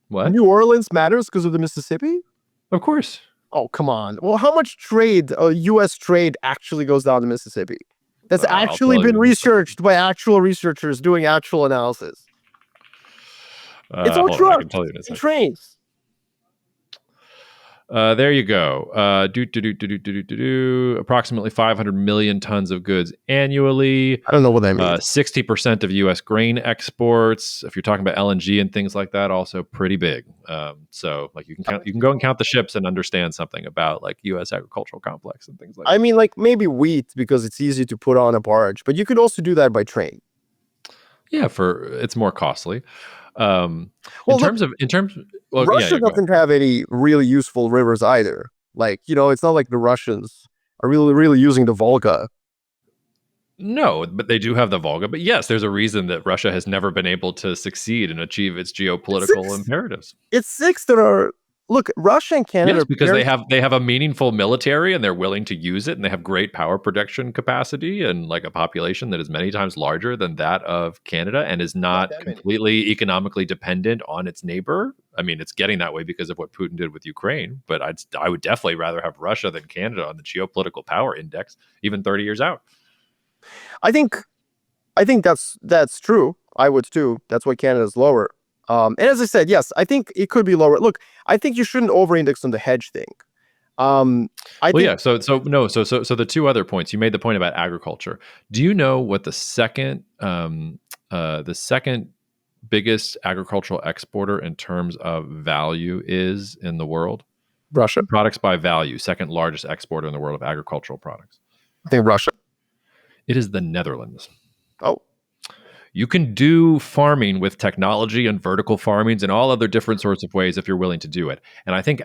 What? New Orleans matters because of the Mississippi? Of course. Oh, come on. Well, how much trade, U.S. trade, actually goes down the Mississippi? That's actually been researched by actual researchers doing actual analysis. It's all trucks and trains. There you go. Approximately 500 million tons of goods annually. I don't know what that means. 60% of U.S. grain exports. If you're talking about LNG and things like that, also pretty big. So you can go and count the ships and understand something about U.S. agricultural complex and things like that. I mean, maybe wheat because it's easy to put on a barge, but you could also do that by train. Yeah, it's more costly. Russia doesn't have any really useful rivers either. It's not like the Russians are really using the Volga. No, but they do have the Volga. But yes, there's a reason that Russia has never been able to succeed and achieve its geopolitical imperatives. It's 6 that are. Look, Russia and Canada. Yes, because they have a meaningful military and they're willing to use it, and they have great power production capacity and a population that is many times larger than that of Canada and is not completely economically dependent on its neighbor. I mean, it's getting that way because of what Putin did with Ukraine, but I would definitely rather have Russia than Canada on the geopolitical power index, even 30 years out. I think that's true. I would too. That's why Canada's lower. And as I said, yes, I think it could be lower. Look, I think you shouldn't over-index on the hedge thing. I Well, think yeah. So the two other points you made, the point about agriculture. Do you know what the second biggest agricultural exporter in terms of value is in the world? Russia. Products by value, second largest exporter in the world of agricultural products. I think Russia. It is the Netherlands. Oh, You can do farming with technology and vertical farmings and all other different sorts of ways if you're willing to do it. And I think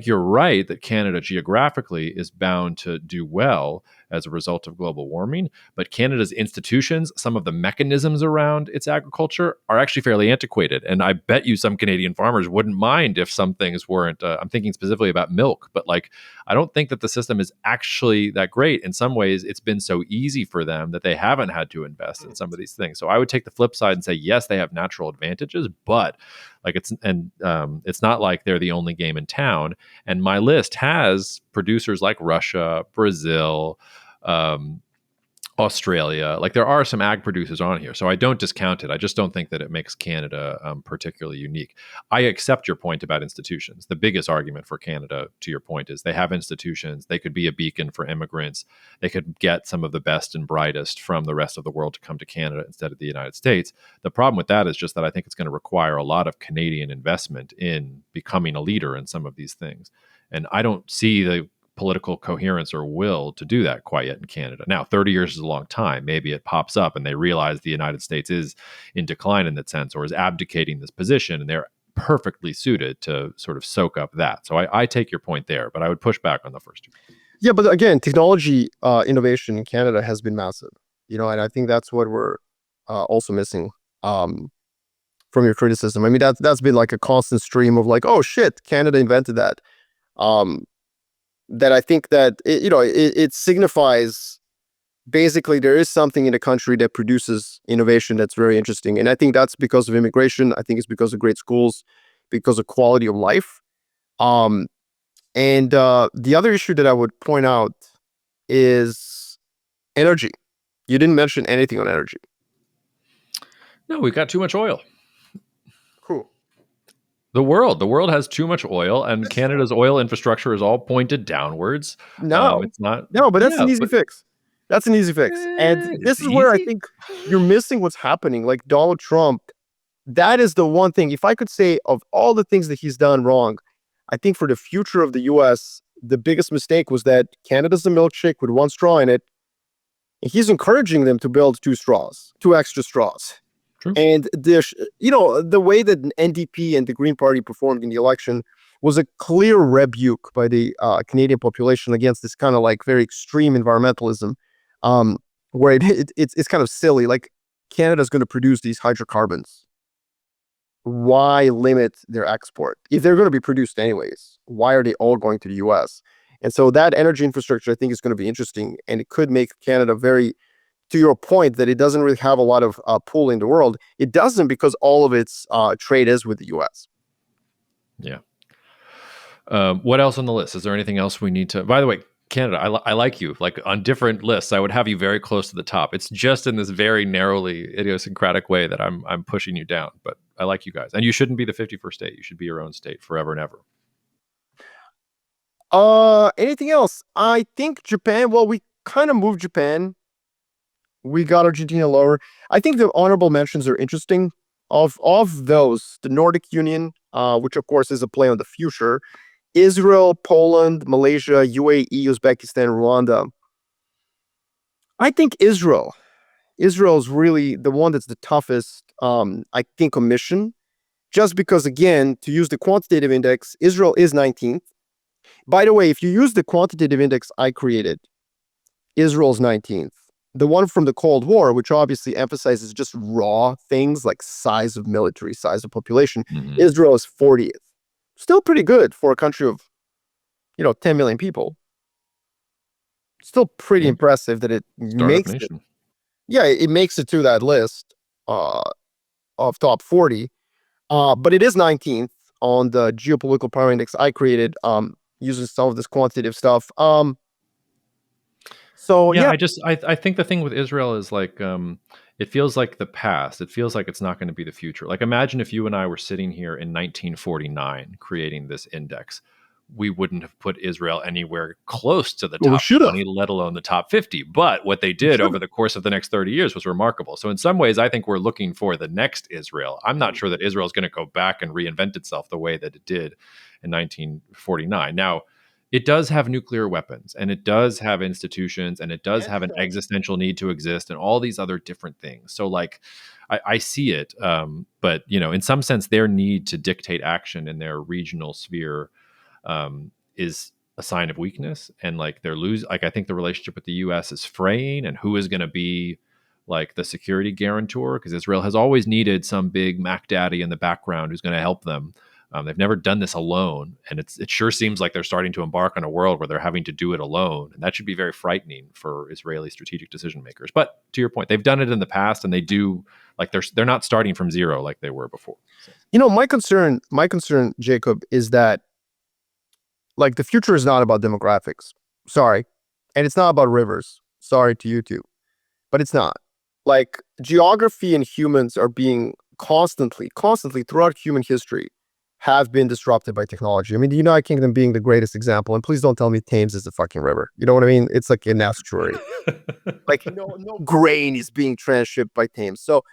you're right that Canada geographically is bound to do well as a result of global warming. But Canada's institutions, some of the mechanisms around its agriculture are actually fairly antiquated. And I bet you some Canadian farmers wouldn't mind if some things weren't. I'm thinking specifically about milk, but like, I don't think that the system is actually that great. In some ways, it's been so easy for them that they haven't had to invest in some of these things. So I would take the flip side and say, yes, they have natural advantages, but like it's not like they're the only game in town. And my list has producers like Russia, Brazil, um, Australia. Like there are some ag producers on here, so I don't discount it. I just don't think that it makes Canada particularly unique. I accept your point about institutions. The biggest argument for Canada, to your point, is they have institutions. They could be a beacon for immigrants. They could get some of the best and brightest from the rest of the world to come to Canada instead of the United States. The problem with that is just that I think it's going to require a lot of Canadian investment in becoming a leader in some of these things. And I don't see the political coherence or will to do that quite yet in Canada. Now, 30 years is a long time. Maybe it pops up and they realize the United States is in decline in that sense or is abdicating this position, and they're perfectly suited to sort of soak up that. So I take your point there, but I would push back on the first two. yeah, but again, technology innovation in Canada has been massive, and I think that's what we're also missing from your criticism. I mean, that's been like a constant stream of like, oh shit, Canada invented that. That I think that it signifies basically there is something in the country that produces innovation that's very interesting, and I think that's because of immigration. I think it's because of great schools, because of quality of life. And the other issue that I would point out is energy. You didn't mention anything on energy. No, we've got too much oil. Cool. The world has too much oil, and Canada's oil infrastructure is all pointed downwards. No, It's not. no, but that's Yeah, an easy fix. That's an easy fix. And this it's is where I easy. think you're missing what's happening. Like Donald Trump, that is the one thing. If I could say of all the things that he's done wrong, I think for the future of the US, the biggest mistake was that Canada's a milkshake with one straw in it. And he's encouraging them to build two extra straws. True. And the way that NDP and the Green Party performed in the election was a clear rebuke by the Canadian population against this kind of like very extreme environmentalism, where it's kind of silly. Like Canada's going to produce these hydrocarbons. Why limit their export? If they're going to be produced anyways, why are they all going to the US? And so that energy infrastructure, I think, is going to be interesting, and it could make Canada very, to your point that it doesn't really have a lot of pull in the world. It doesn't because all of its trade is with the US. Yeah. What else on the list? Is there anything else we need to? By the way, Canada, I like you. Like on different lists, I would have you very close to the top. It's just in this very narrowly idiosyncratic way that I'm pushing you down. But I like you guys, and you shouldn't be the 51st state. You should be your own state forever and ever. Anything else? I think Japan. Well, we kind of moved Japan. We got Argentina lower. I think the honorable mentions are interesting. Of those, the Nordic Union, which of course is a play on the future, Israel, Poland, Malaysia, UAE, Uzbekistan, Rwanda. I think Israel is really the one that's the toughest, I think, omission. Just because, again, to use the quantitative index, Israel is 19th. By the way, if you use the quantitative index I created, Israel's 19th. The one from the Cold War, which obviously emphasizes just raw things like size of military, size of population, Israel is 40th. Still pretty good for a country of, 10 million people. Still pretty impressive that it makes it. Yeah, it makes it to that list of top 40. But it is 19th on the Geopolitical Power Index I created using some of this quantitative stuff. So Yeah, yeah, I think the thing with Israel is like it feels like the past. It feels like it's not going to be the future. Like imagine if you and I were sitting here in 1949 creating this index. We wouldn't have put Israel anywhere close to the well, we top should have. 20, let alone the top 50. But what they We did should over the course of the next 30 years was remarkable. So in some ways I think we're looking for the next Israel. I'm not have. sure that Israel is going to go back and reinvent itself the way that it did in 1949. Now, it does have nuclear weapons and it does have institutions and it does And have an defense. existential need to exist and all these other different things. So like I see it, but you know, in some sense, their need to dictate action in their regional sphere is a sign of weakness. And like they're like I think the relationship with the U.S. is fraying, and who is going to be like the security guarantor, because Israel has always needed some big Mac Daddy in the background who's going to help them. They've never done this alone, and it sure seems like they're starting to embark on a world where they're having to do it alone, and that should be very frightening for Israeli strategic decision makers. But to your point, they've done it in the past, and they do like they're not starting from zero like they were before. So. My concern, Jacob, is that like the future is not about demographics. Sorry, and it's not about rivers. Sorry to you too, but it's not. Like geography and humans are being constantly throughout human history have been disrupted by technology. I mean, the United Kingdom being the greatest example, and please don't tell me Thames is a fucking river. You know what I mean? It's like an estuary. Like no grain is being transshipped by Thames. So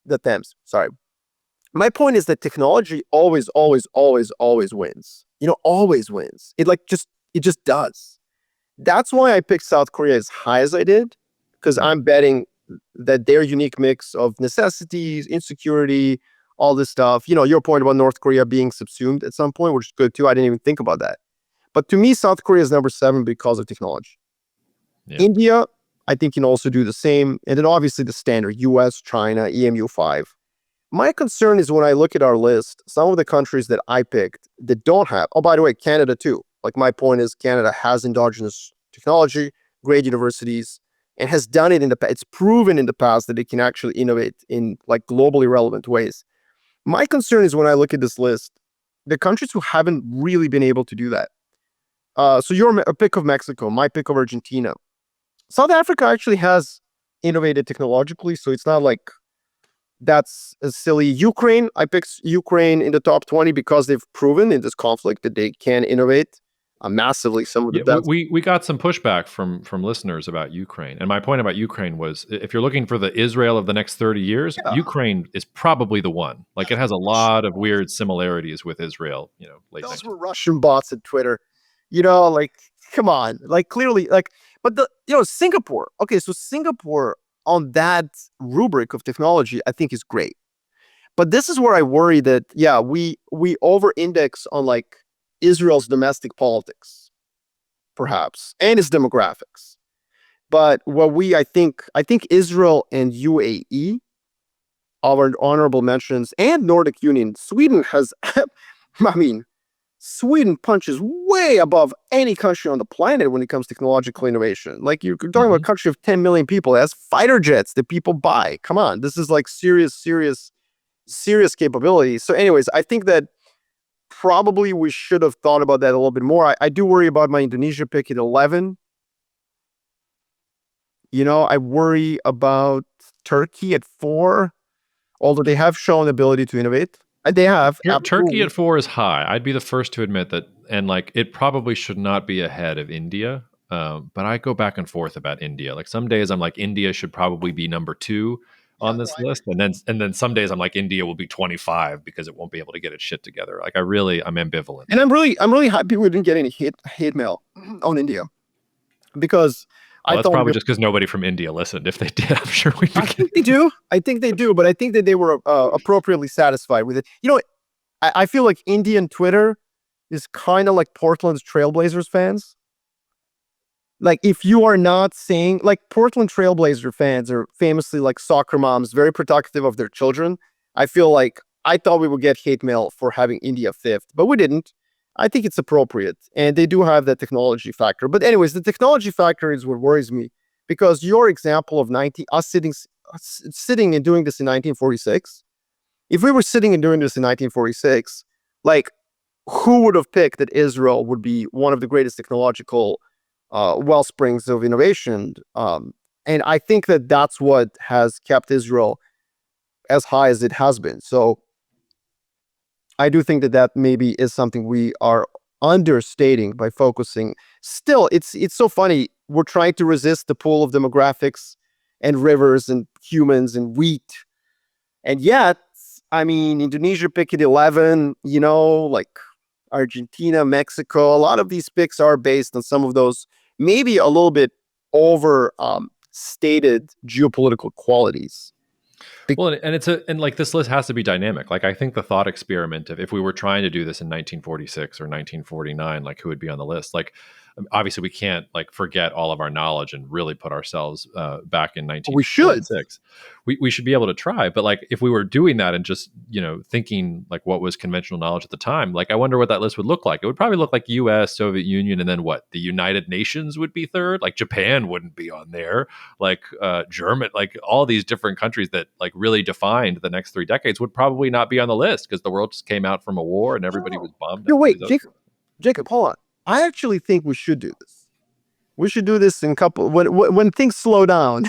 the Thames, sorry. My point is that technology always wins. Always wins. It just does. That's why I picked South Korea as high as I did, because Mm. I'm betting that their unique mix of necessities, insecurity, all this stuff. Your point about North Korea being subsumed at some point, which is good too. I didn't even think about that. But to me, South Korea is number 7 because of technology. Yeah. India, I think, can also do the same. And then obviously the standard US, China, EMU5. My concern is when I look at our list, some of the countries that I picked that don't have, oh, by the way, Canada too. Like my point is Canada has endogenous technology, great universities, and has done it in the past. It's proven in the past that it can actually innovate in like globally relevant ways. My concern is when I look at this list, the countries who haven't really been able to do that. So your pick of Mexico, my pick of Argentina. South Africa actually has innovated technologically, so it's not like that's a silly. Ukraine, I picked Ukraine in the top 20 because they've proven in this conflict that they can innovate massively. Some of the Yeah, best. we got some pushback from listeners about Ukraine, and my point about Ukraine was if you're looking for the Israel of the next 30 years, Yeah. Ukraine is probably the one. Like it has a lot of weird similarities with Israel. You know, late Those 19th. were Russian bots at Twitter. Like, come on. Like, clearly, but Singapore. Okay, so Singapore on that rubric of technology, I think is great. But this is where I worry that, yeah, we over-index on like Israel's domestic politics, perhaps, and its demographics. But I think Israel and UAE are honorable mentions, and Nordic Union. Sweden has, I mean, Sweden punches way above any country on the planet when it comes to technological innovation. Like you're talking about a country of 10 million people. It has fighter jets that people buy. Come on, this is like serious capability. So, anyways, I think that probably we should have thought about that a little bit more. I do worry about my Indonesia pick at 11. I worry about Turkey at 4, although they have shown ability to innovate. And they have, Turkey absolutely. at 4 is high. I'd be the first to admit that, and like it probably should not be ahead of India. But I go back and forth about India. Like some days I'm like India should probably be number 2 Yeah, on no, this I agree. list, and then some days I'm like India will be 25 because it won't be able to get its shit together. Like I'm ambivalent. And I'm really happy we didn't get any hate mail on India, because Well, I that's thought probably just because nobody from India listened. If they did, I'm sure we'd be I getting. think they do. I think they do, but I think that they were appropriately satisfied with it. I feel like Indian Twitter is kind of like Portland's Trailblazers fans. Like, if you are not saying, like, Portland Trailblazer fans are famously like soccer moms, very protective of their children. I feel like I thought we would get hate mail for having India 5th, but we didn't. I think it's appropriate, and they do have that technology factor. But anyways, the technology factor is what worries me, because your example of us sitting and doing this in 1946. If we were sitting and doing this in 1946, like, who would have picked that Israel would be one of the greatest technological wellsprings of innovation. And I think that that's what has kept Israel as high as it has been. So I do think that that maybe is something we are understating by focusing. Still, it's so funny. We're trying to resist the pull of demographics and rivers and humans and wheat. And yet, I mean, Indonesia picked 11, like Argentina, Mexico. A lot of these picks are based on some of those maybe a little bit over stated geopolitical qualities. Well, and and like this list has to be dynamic. Like I think the thought experiment of if we were trying to do this in 1946 or 1949, like who would be on the list? Like obviously we can't like forget all of our knowledge and really put ourselves back in We should. 1946. We should be able to try, but like if we were doing that and just thinking like what was conventional knowledge at the time, like I wonder what that list would look like. It would probably look like U.S., Soviet Union, and then what? The United Nations would be third. Like Japan wouldn't be on there. Like German, like all these different countries that like really defined the next 3 decades would probably not be on the list because the world just came out from a war and everybody was bombed No, out. wait, Jacob, hold on. I actually think we should do this. We should do this in when things slow down,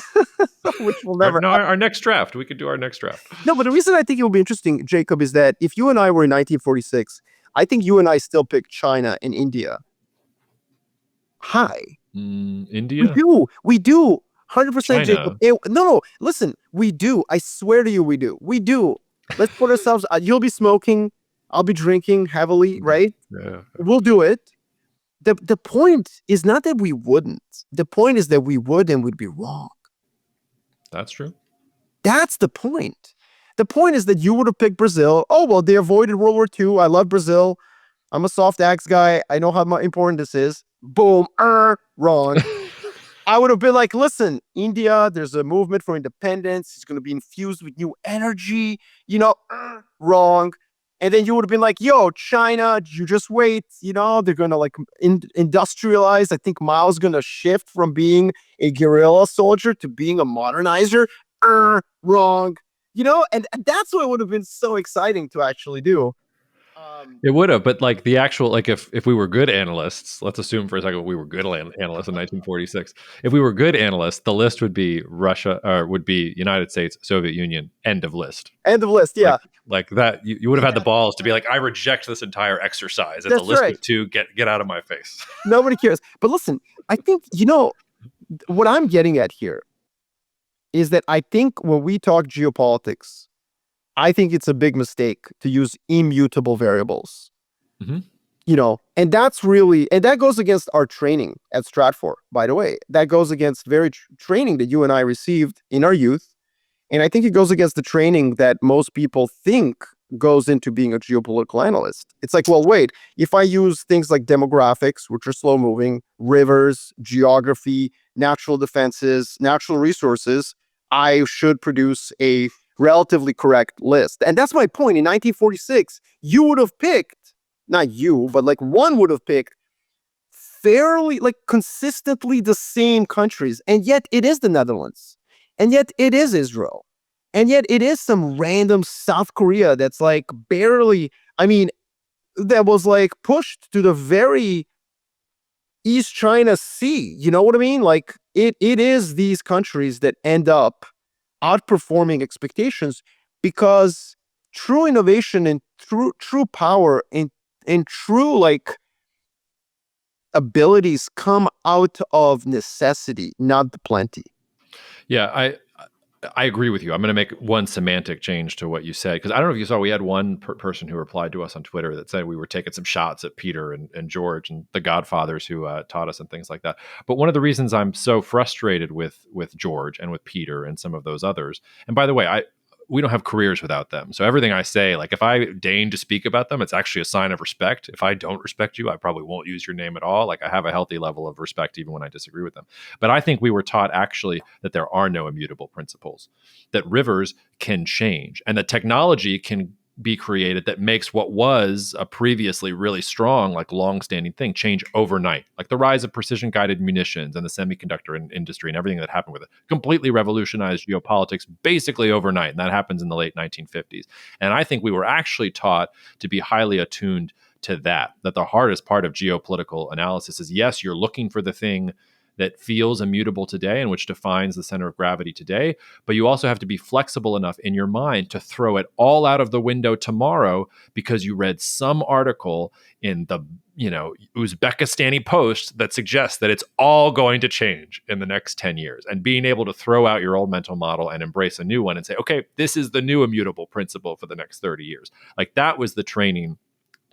which will never. No, our next draft. We could do our next draft. No, but the reason I think it will be interesting, Jacob, is that if you and I were in 1946, I think you and I still pick China and India high. India? We do. 100%, China. Jacob. No, listen, we do. I swear to you, we do. We do. Let's put ourselves, you'll be smoking, I'll be drinking heavily, right? Yeah. We'll do it. The point is not that we wouldn't. The point is that we would and would be wrong. That's true. That's the point. The point is that you would have picked Brazil. Oh, well, they avoided World War II. I love Brazil. I'm a soft axe guy. I know how important this is. Boom. Wrong. I would have been like, listen, India, there's a movement for independence. It's going to be infused with new energy. Wrong. And then you would have been like, yo, China, you just wait. They're going to like industrialize. I think Mao's going to shift from being a guerrilla soldier to being a modernizer. Wrong. And that's what would have been so exciting to actually do. It would have, but like the actual, like if we were good analysts, let's assume for a second we were good analysts in 1946. If we were good analysts, the list would be Russia, or would be United States, Soviet Union, end of list. End of list, yeah. Like that, you would have had the balls to be like, I reject this entire exercise. It's a list of two. Get out of my face. Nobody cares. But listen, I think what I'm getting at here is that I think when we talk geopolitics, I think it's a big mistake to use immutable variables. Mm-hmm. And that goes against our training at Stratfor, by the way. That goes against training that you and I received in our youth. And I think it goes against the training that most people think goes into being a geopolitical analyst. It's like, well, wait, if I use things like demographics, which are slow moving, rivers, geography, natural defenses, natural resources, I should produce a relatively correct list. And that's my point. In 1946, you would have picked, not you, but like one would have picked fairly, like consistently the same countries. And yet it is the Netherlands. And yet it is Israel. And yet it is some random South Korea that's like barely, that was like pushed to the very East China Sea. You know what I mean? Like it is these countries that end up outperforming expectations because true innovation and true power and true like abilities come out of necessity, not the plenty. Yeah, I agree with you. I'm going to make one semantic change to what you said because I don't know if you saw, we had one person who replied to us on Twitter that said we were taking some shots at Peter and George and the Godfathers who taught us and things like that. But one of the reasons I'm so frustrated with George and with Peter and some of those others, and by the way, we don't have careers without them. So everything I say, like if I deign to speak about them, it's actually a sign of respect. If I don't respect you, I probably won't use your name at all. Like I have a healthy level of respect even when I disagree with them. But I think we were taught actually that there are no immutable principles, that rivers can change and that technology can be created that makes what was a previously really strong, like long-standing thing change overnight. Like the rise of precision-guided munitions and the semiconductor industry and everything that happened with it completely revolutionized geopolitics basically overnight. And that happens in the late 1950s. And I think we were actually taught to be highly attuned to that the hardest part of geopolitical analysis is, yes, you're looking for the thing that feels immutable today and which defines the center of gravity today, but you also have to be flexible enough in your mind to throw it all out of the window tomorrow because you read some article in the Uzbekistani Post that suggests that it's all going to change in the next 10 years, and being able to throw out your old mental model and embrace a new one and say, okay, this is the new immutable principle for the next 30 years. Like, that was the training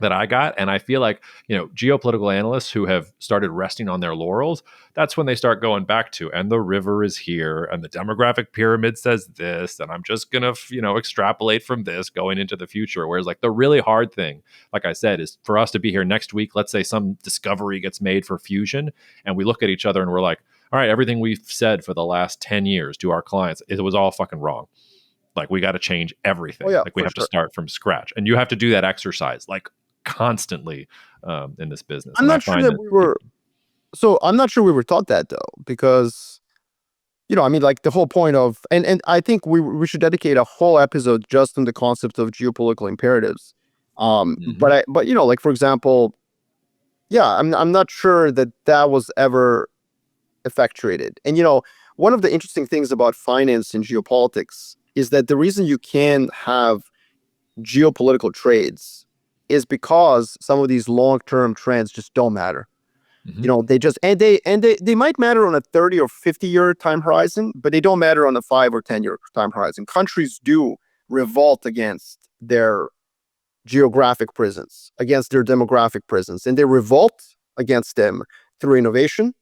that I got. And I feel like, geopolitical analysts who have started resting on their laurels, that's when they start going back to, and the river is here, and the demographic pyramid says this, and I'm just going to, extrapolate from this going into the future. Whereas, like, the really hard thing, like I said, is for us to be here next week. Let's say some discovery gets made for fusion, and we look at each other and we're like, all right, everything we've said for the last 10 years to our clients, it was all fucking wrong. Like, we got to change everything. Like, we have to start from scratch. And you have to do that exercise, like, constantly in this business. I'm not sure that we were. So I'm not sure we were taught that, though, because, like, the whole point of, and I think we should dedicate a whole episode just on the concept of geopolitical imperatives. But like, for example, I'm not sure that was ever effectuated. And one of the interesting things about finance and geopolitics is that the reason you can have geopolitical trades is because some of these long-term trends just don't matter. They just, and they might matter on a 30 or 50-year time horizon, but they don't matter on a 5 or 10-year time horizon. Countries do revolt against their geographic presence, against their demographic presence, and they revolt against them through innovation,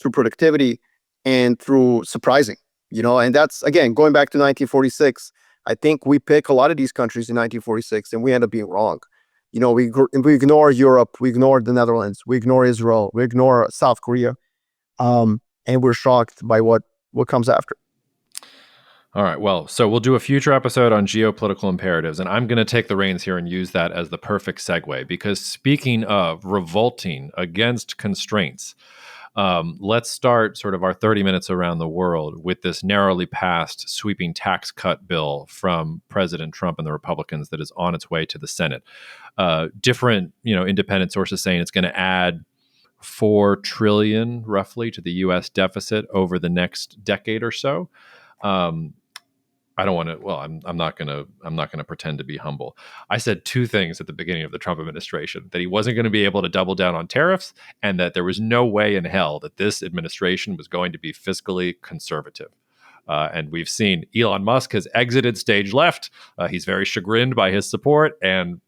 through productivity, and through surprising. And that's, again, going back to 1946. I think we pick a lot of these countries in 1946, and we end up being wrong. We ignore Europe, we ignore the Netherlands, we ignore Israel, we ignore South Korea, and we're shocked by what comes after. All right, well, so we'll do a future episode on geopolitical imperatives, and I'm going to take the reins here and use that as the perfect segue, because speaking of revolting against constraints, let's start sort of our 30 minutes around the world with this narrowly passed sweeping tax cut bill from President Trump and the Republicans that is on its way to the Senate. Different, independent sources saying it's going to add $4 trillion roughly to the U.S. deficit over the next decade or so. I don't want to. Well, I'm not gonna pretend to be humble. I said two things at the beginning of the Trump administration: that he wasn't going to be able to double down on tariffs, and that there was no way in hell that this administration was going to be fiscally conservative. And we've seen Elon Musk has exited stage left. He's very chagrined by his support, and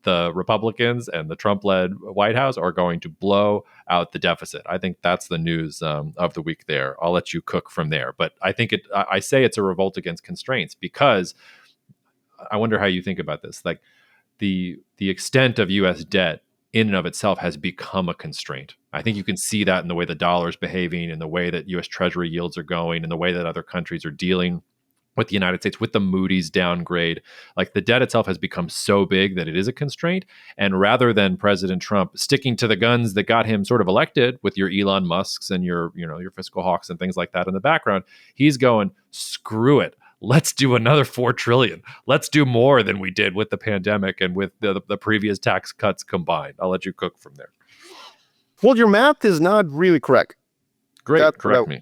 the Republicans and the Trump-led White House are going to blow out the deficit. I think that's the news of the week there. I'll let you cook from there. But I think I say it's a revolt against constraints because I wonder how you think about this. Like, the extent of U.S. debt in and of itself has become a constraint. I think you can see that in the way the dollar's behaving, in the way that U.S. Treasury yields are going, in the way that other countries are dealing with the United States, with the Moody's downgrade. Like, the debt itself has become so big that it is a constraint. And rather than President Trump sticking to the guns that got him sort of elected with your Elon Musks and your fiscal hawks and things like that in the background, he's going, screw it. Let's do another $4 trillion. Let's do more than we did with the pandemic and with the previous tax cuts combined. I'll let you cook from there. Well, your math is not really correct. Great. Correct me.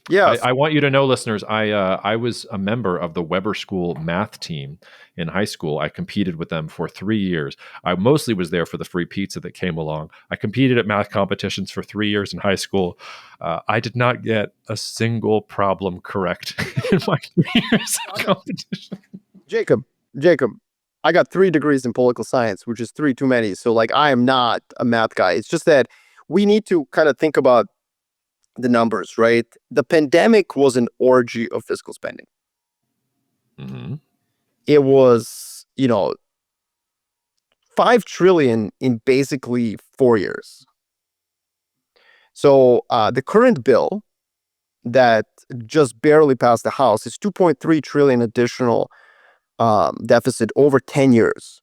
Yeah, I want you to know, listeners, I was a member of the Weber School math team in high school. I competed with them for 3 years. I mostly was there for the free pizza that came along. I competed at math competitions for 3 years in high school. I did not get a single problem correct in my 3 years of competition. Jacob, I got 3 degrees in political science, which is 3 too many. So, like, I am not a math guy. It's just that we need to kind of think about the numbers, right? The pandemic was an orgy of fiscal spending. Mm-hmm. It was, $5 trillion in basically 4 years. So the current bill that just barely passed the House is 2.3 trillion additional deficit over 10 years.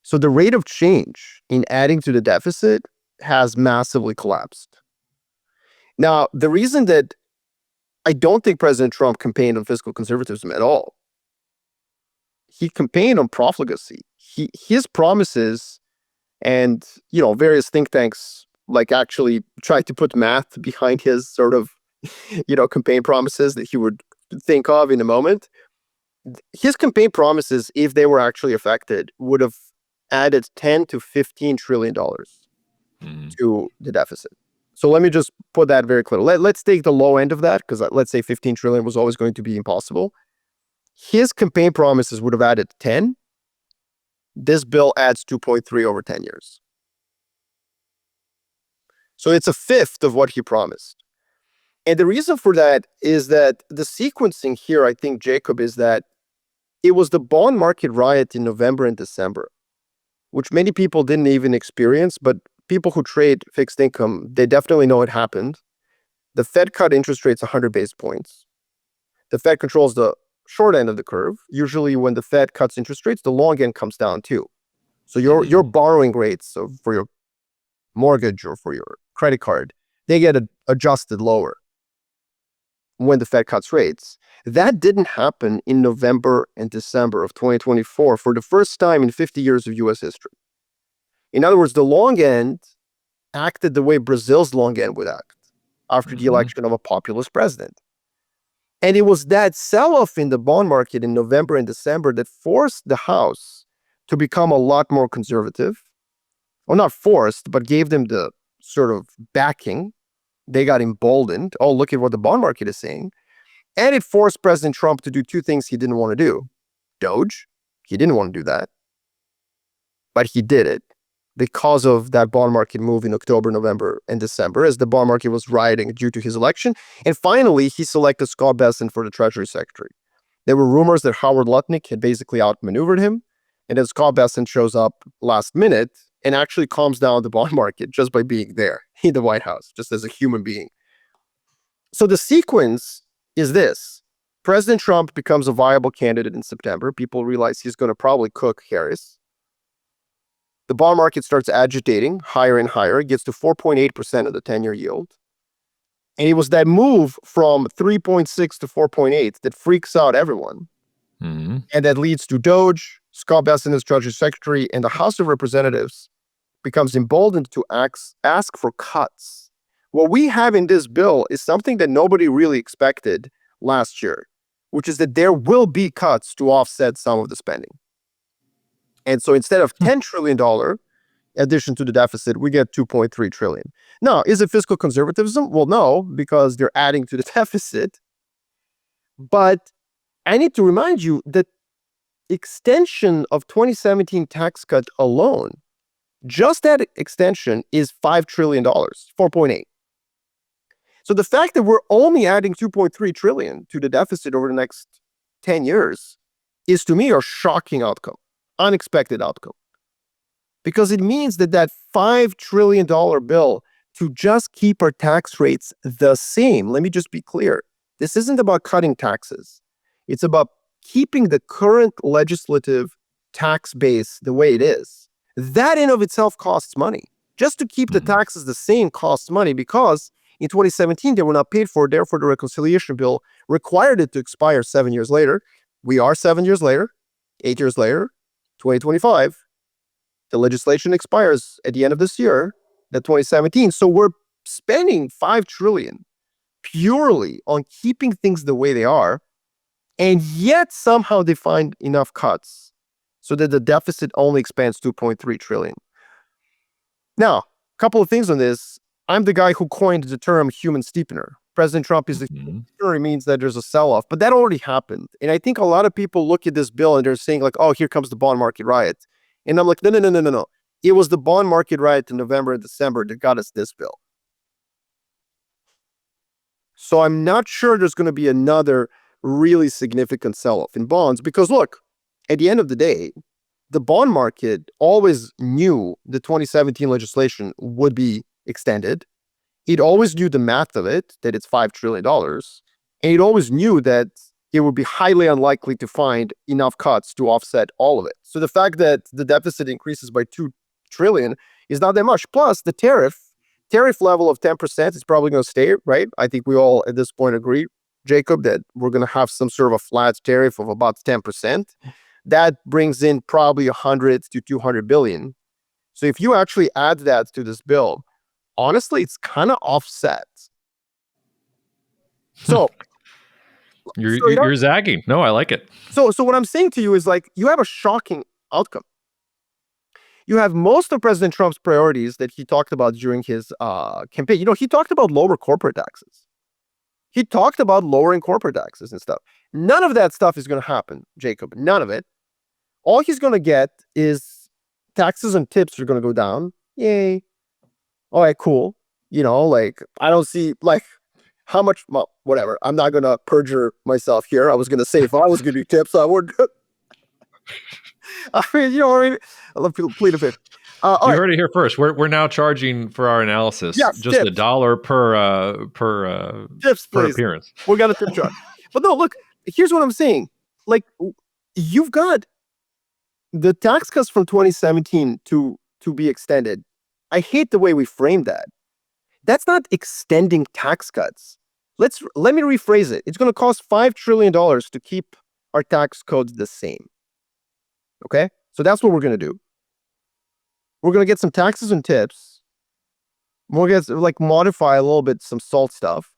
So the rate of change in adding to the deficit has massively collapsed. Now, the reason that I don't think President Trump campaigned on fiscal conservatism at all, he campaigned on profligacy. his promises and, various think tanks like actually tried to put math behind his sort of, campaign promises that he would think of in a moment. His campaign promises, if they were actually affected, would have added 10 to 15 trillion dollars to the deficit. So let me just put that very clearly. Let's take the low end of that, because let's say 15 trillion was always going to be impossible. His campaign promises would have added 10. This bill adds 2.3 over 10 years. So it's a fifth of what he promised. And the reason for that is that the sequencing here, I think, Jacob, is that it was the bond market riot in November and December, which many people didn't even experience, but people who trade fixed income, they definitely know it happened. The Fed cut interest rates 100 basis points. The Fed controls the short end of the curve. Usually when the Fed cuts interest rates, the long end comes down too. So your borrowing rates for your mortgage or for your credit card, they get adjusted lower when the Fed cuts rates. That didn't happen in November and December of 2024 for the first time in 50 years of US history. In other words, the long end acted the way Brazil's long end would act after the election of a populist president. And it was that sell-off in the bond market in November and December that forced the House to become a lot more conservative. Well, not forced, but gave them the sort of backing. They got emboldened. Oh, look at what the bond market is saying. And it forced President Trump to do two things he didn't want to do. Doge, he didn't want to do that. But he did it because of that bond market move in October, November, and December, as the bond market was rioting due to his election. And finally, he selected Scott Bessent for the Treasury Secretary. There were rumors that Howard Lutnick had basically outmaneuvered him, and then Scott Bessent shows up last minute and actually calms down the bond market just by being there in the White House, just as a human being. So the sequence is this. President Trump becomes a viable candidate in September. People realize he's going to probably cook Harris. The bond market starts agitating higher and higher. It gets to 4.8% of the 10-year yield. And it was that move from 3.6 to 4.8 that freaks out everyone. And that leads to Doge, Scott Bessent as Treasury Secretary, and the House of Representatives becomes emboldened to ask for cuts. What we have in this bill is something that nobody really expected last year, which is that there will be cuts to offset some of the spending. And so instead of $10 trillion addition to the deficit, we get $2.3 trillion. Now, is it fiscal conservatism? Well, no, because they're adding to the deficit. But I need to remind you that extension of 2017 tax cut alone, just that extension is $5 trillion, 4.8. So the fact that we're only adding 2.3 trillion to the deficit over the next 10 years is, to me, a shocking outcome, unexpected outcome. Because it means that that $5 trillion bill to just keep our tax rates the same. Let me just be clear. This isn't about cutting taxes. It's about keeping the current legislative tax base the way it is. That in of itself costs money. Just to keep the taxes the same costs money, because in 2017 they were not paid for. Therefore, the reconciliation bill required it to expire 7 years later. We are 7 years later, 8 years later, 2025. The legislation expires at the end of this year, that 2017. So we're spending $5 trillion purely on keeping things the way they are, and yet somehow they find enough cuts so that the deficit only expands 2.3 trillion. Now, a couple of things on this. I'm the guy who coined the term human steepener. President Trump is the steepener. It means that there's a sell-off, but that already happened. And I think a lot of people look at this bill and they're saying like, oh, here comes the bond market riot. And I'm like, no. It was the bond market riot in November and December that got us this bill. So I'm not sure there's going to be another really significant sell-off in bonds, because look, at the end of the day, the bond market always knew the 2017 legislation would be extended. It always knew the math of it, that it's $5 trillion. And it always knew that it would be highly unlikely to find enough cuts to offset all of it. So the fact that the deficit increases by 2 trillion is not that much. Plus, the tariff level of 10% is probably going to stay, right? I think we all at this point agree, Jacob, that we're going to have some sort of a flat tariff of about 10%. that brings in probably 100 to 200 billion. So if you actually add that to this bill, honestly, it's kind of offset. So You're zagging. No, I like it. So what I'm saying to you is like, you have a shocking outcome. You have most of President Trump's priorities that he talked about during his campaign. He talked about lower corporate taxes. He talked about lowering corporate taxes and stuff. None of that stuff is going to happen, Jacob. None of it. All he's going to get is taxes and tips are going to go down. Yay. All right, cool. I don't see how much, well, whatever. I'm not going to perjure myself here. I was going to say if I was going to do tips, I would. I mean, you know what I mean? I love people plead a fifth. You heard it here first. We're now charging for our analysis just tips. $1 per tips, per appearance. We got a tip jar. But no, look, here's what I'm saying. Like, you've got the tax cuts from 2017 to be extended. I hate the way we framed that. That's not extending tax cuts. Let me rephrase it. It's going to cost $5 trillion to keep our tax codes the same. Okay? So that's what we're going to do. We're going to get some taxes and tips. We're going to modify a little bit some SALT stuff.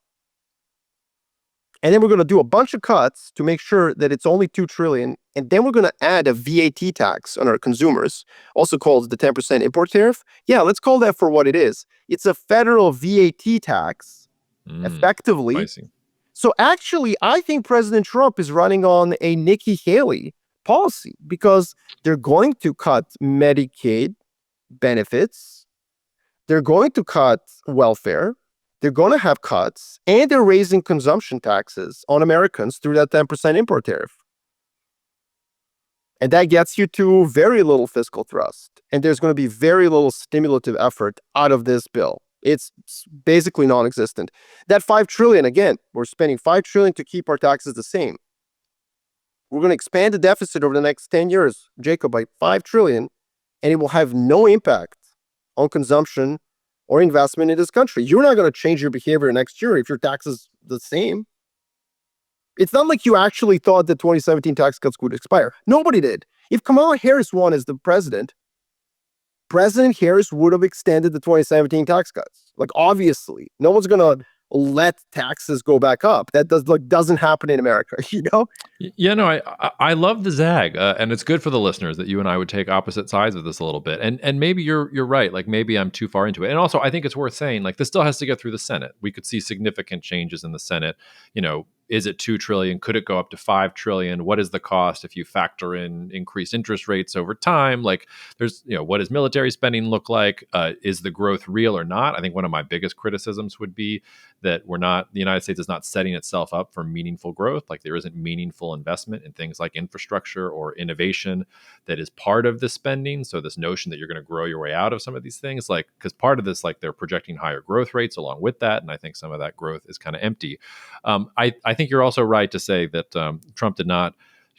And then we're going to do a bunch of cuts to make sure that it's only $2 trillion. And then we're going to add a VAT tax on our consumers, also called the 10% import tariff. Yeah, let's call that for what it is. It's a federal VAT tax, effectively. Spicy. So actually, I think President Trump is running on a Nikki Haley policy because they're going to cut Medicaid benefits. They're going to cut welfare. They're going to have cuts, and they're raising consumption taxes on Americans through that 10% import tariff. And that gets you to very little fiscal thrust. And there's going to be very little stimulative effort out of this bill. It's basically non-existent. That $5 trillion, again, we're spending $5 trillion to keep our taxes the same. We're going to expand the deficit over the next 10 years, Jacob, by $5 trillion, and it will have no impact on consumption or investment in this country. You're not going to change your behavior next year if your tax is the same. It's not like you actually thought that 2017 tax cuts would expire. Nobody did. If Kamala Harris won as the president, President Harris would have extended the 2017 tax cuts. Obviously, no one's going to let taxes go back up. That doesn't happen in America, Yeah, no, I love the zag, and it's good for the listeners that you and I would take opposite sides of this a little bit. And maybe you're right. Maybe I'm too far into it. And also, I think it's worth saying, this still has to get through the Senate. We could see significant changes in the Senate. Is it $2 trillion? Could it go up to $5 trillion? What is the cost if you factor in increased interest rates over time? There's, what does military spending look like? Is the growth real or not? I think one of my biggest criticisms would be that the United States is not setting itself up for meaningful growth. There isn't meaningful investment in things like infrastructure or innovation that is part of the spending. So this notion that you're going to grow your way out of some of these things, because part of this, they're projecting higher growth rates along with that. And I think some of that growth is kind of empty. I think you're also right to say that Trump did not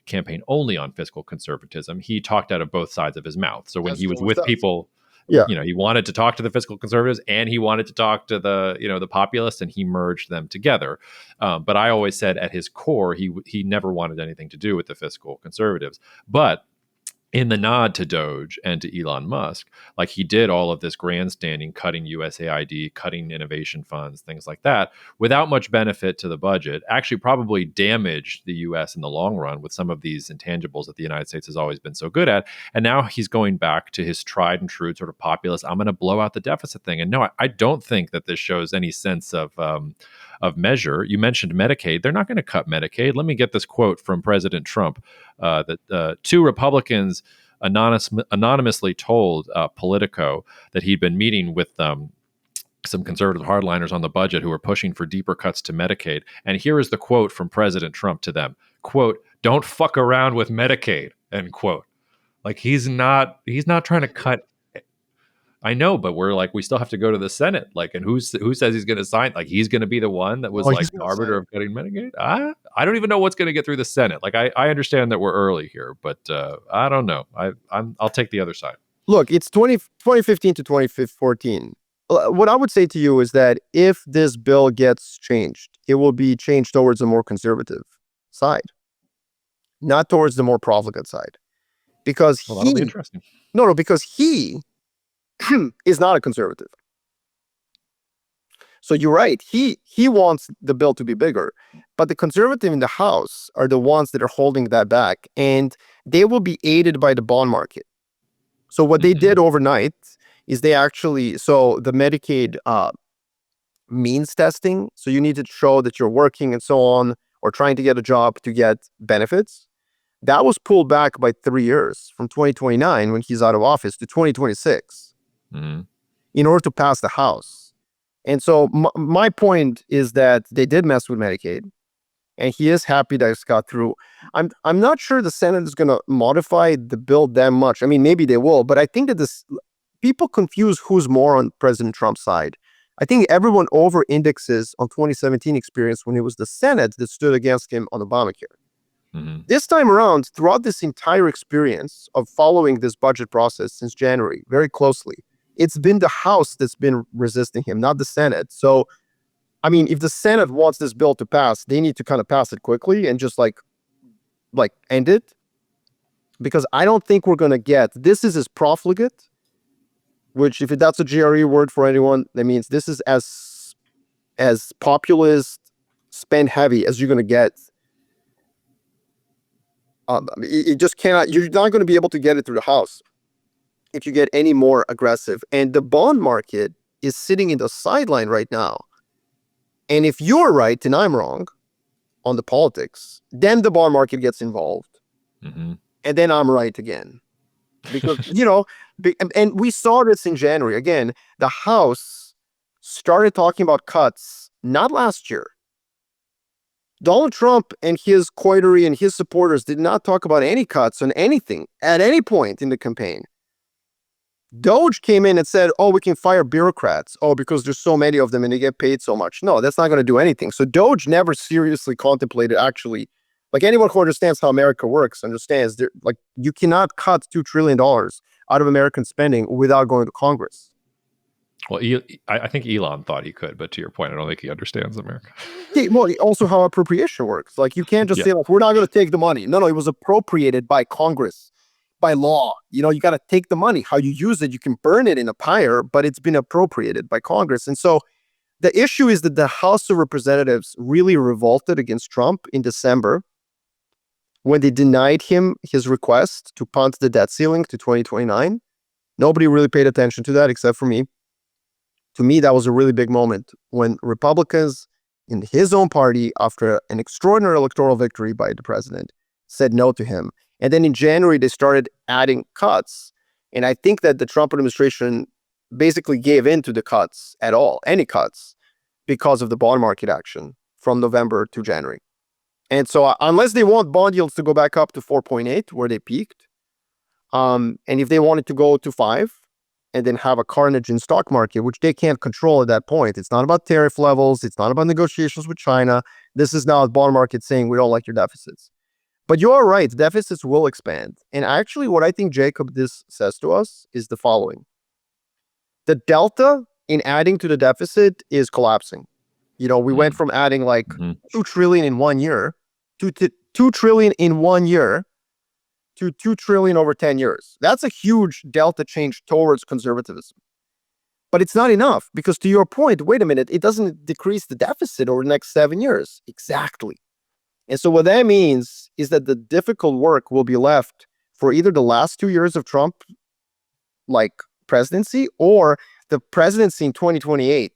campaign only on fiscal conservatism. He talked out of both sides of his mouth. So when he was with people, he wanted to talk to the fiscal conservatives and he wanted to talk to the populists, and he merged them together. But I always said at his core, he never wanted anything to do with the fiscal conservatives. But in the nod to Doge and to Elon Musk, he did all of this grandstanding, cutting USAID, cutting innovation funds, things like that, without much benefit to the budget, actually probably damaged the US in the long run with some of these intangibles that the United States has always been so good at. And now he's going back to his tried and true sort of populist, I'm going to blow out the deficit thing. And no, I don't think that this shows any sense of measure. You mentioned Medicaid. They're not going to cut Medicaid. Let me get this quote from President Trump that two Republicans anonymously told Politico that he'd been meeting with some conservative hardliners on the budget who were pushing for deeper cuts to Medicaid. And here is the quote from President Trump to them, quote, "Don't fuck around with Medicaid," end quote. He's not trying to cut. I know, but we still have to go to the Senate. And who says he's going to sign? He's going to be the one that was the arbiter of cutting Medicaid. I don't even know what's going to get through the Senate. I understand that we're early here, but I don't know. I'll take the other side. Look, it's 2015 to 2014. What I would say to you is that if this bill gets changed, it will be changed towards a more conservative side. not towards the more profligate side. Because that'll be interesting. Because he is not a conservative. So you're right. He wants the bill to be bigger, but the conservative in the House are the ones that are holding that back, and they will be aided by the bond market. So what they did overnight is the Medicaid means testing. So you need to show that you're working and so on, or trying to get a job to get benefits. That was pulled back by 3 years, from 2029 when he's out of office to 2026, in order to pass the House. And so my point is that they did mess with Medicaid, and he is happy that it's got through. I'm not sure the Senate is going to modify the bill that much. I mean, maybe they will, but I think that people confuse who's more on President Trump's side. I think everyone over-indexes on 2017 experience when it was the Senate that stood against him on Obamacare. This time around, throughout this entire experience of following this budget process since January very closely, it's been the House that's been resisting him, not the Senate. So, I mean, if the Senate wants this bill to pass, they need to kind of pass it quickly and just like end it. Because I don't think we're going to get, this is as profligate, which if that's a GRE word for anyone, that means this is as populist, spend heavy as you're going to get. It just cannot, you're not going to be able to get it through the House if you get any more aggressive. And the bond market is sitting in the sideline right now. And if you're right and I'm wrong on the politics, then the bond market gets involved. And then I'm right again. Because, and we saw this in January. Again, the House started talking about cuts, not last year. Donald Trump and his coterie and his supporters did not talk about any cuts on anything at any point in the campaign. Doge came in and said, oh, we can fire bureaucrats. Oh, because there's so many of them and they get paid so much. No, that's not going to do anything. So Doge never seriously contemplated actually, like anyone who understands how America works understands, you cannot cut $2 trillion out of American spending without going to Congress. Well, I think Elon thought he could, but to your point, I don't think he understands America. Yeah, well, also how appropriation works. Like, you can't just say, we're not going to take the money. No, it was appropriated by Congress. By law, you got to take the money. How you use it, you can burn it in a pyre, but it's been appropriated by Congress. And so the issue is that the House of Representatives really revolted against Trump in December when they denied him his request to punt the debt ceiling to 2029. Nobody really paid attention to that except for me. To me, that was a really big moment when Republicans in his own party, after an extraordinary electoral victory by the president, said no to him. And then in January, they started adding cuts. And I think that the Trump administration basically gave in to the cuts at all, any cuts, because of the bond market action from November to January. And so unless they want bond yields to go back up to 4.8, where they peaked, and if they wanted to go to 5, and then have a carnage in stock market, which they can't control at that point. It's not about tariff levels. It's not about negotiations with China. This is now a bond market saying we don't like your deficits. But you are right, deficits will expand. And actually what I think, Jacob, this says to us is the following. The delta in adding to the deficit is collapsing. We went from adding 2 trillion in 1 year to 2 trillion in 1 year to 2 trillion over 10 years. That's a huge delta change towards conservatism. But it's not enough because, to your point, wait a minute, it doesn't decrease the deficit over the next 7 years. Exactly. And so what that means is that the difficult work will be left for either the last 2 years of Trump, presidency, or the presidency in 2028.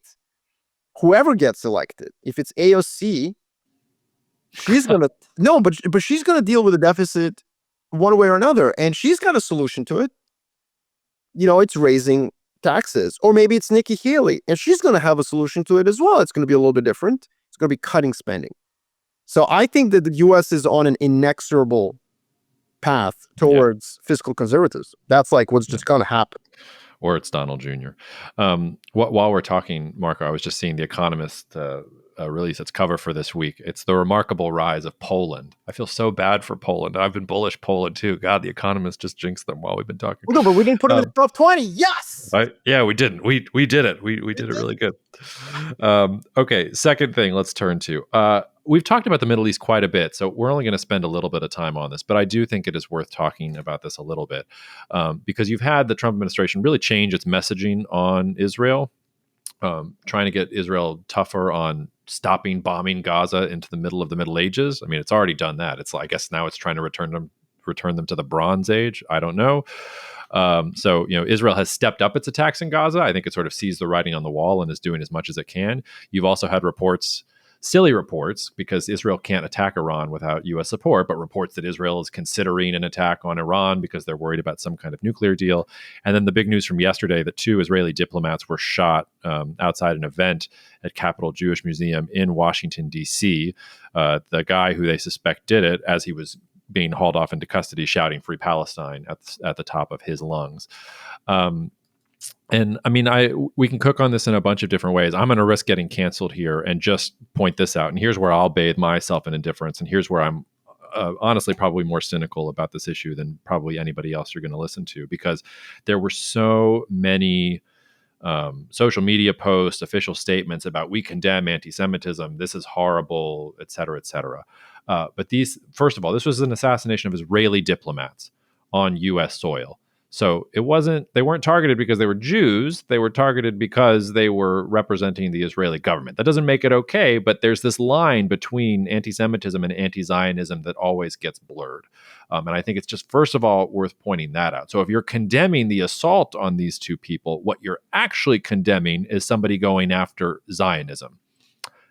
Whoever gets elected, if it's AOC, she's gonna but she's gonna deal with the deficit one way or another, and she's got a solution to it. It's raising taxes, or maybe it's Nikki Haley, and she's gonna have a solution to it as well. It's gonna be a little bit different. It's gonna be cutting spending. So I think that the U.S. is on an inexorable path towards fiscal conservatism. That's what's just going to happen. Or it's Donald Jr. While we're talking, Marko, I was just seeing The Economist release its cover for this week. It's The Remarkable Rise of Poland. I feel so bad for Poland. I've been bullish Poland too. God, The Economist just jinxed them while we've been talking. No, but we didn't put it in the top 20. Yes. Yeah, we didn't. We did it. We did it really good. Okay, second thing let's turn to. We've talked about the Middle East quite a bit, so we're only going to spend a little bit of time on this, but I do think it is worth talking about this a little bit because you've had the Trump administration really change its messaging on Israel, trying to get Israel tougher on stopping bombing Gaza into the middle of the Middle Ages. I mean, it's already done that. I guess now it's trying to return them to the Bronze Age. I don't know. So, Israel has stepped up its attacks in Gaza. I think it sort of sees the writing on the wall and is doing as much as it can. You've also had silly reports, because Israel can't attack Iran without U.S. support, but reports that Israel is considering an attack on Iran because they're worried about some kind of nuclear deal. And then the big news from yesterday that 2 Israeli diplomats were shot outside an event at Capitol Jewish Museum in Washington, D.C. The guy who they suspect did it, as he was being hauled off into custody, shouting "Free Palestine" at the top of his lungs. And I mean, we can cook on this in a bunch of different ways. I'm going to risk getting canceled here and just point this out. And here's where I'll bathe myself in indifference. And here's where I'm honestly probably more cynical about this issue than probably anybody else you're going to listen to, because there were so many social media posts, official statements about "we condemn anti-Semitism, this is horrible," et cetera, et cetera. But first of all, this was an assassination of Israeli diplomats on U.S. soil. So they weren't targeted because they were Jews. They were targeted because they were representing the Israeli government. That doesn't make it okay, but there's this line between anti-Semitism and anti-Zionism that always gets blurred. And I think it's just, first of all, worth pointing that out. So if you're condemning the assault on these 2 people, what you're actually condemning is somebody going after Zionism,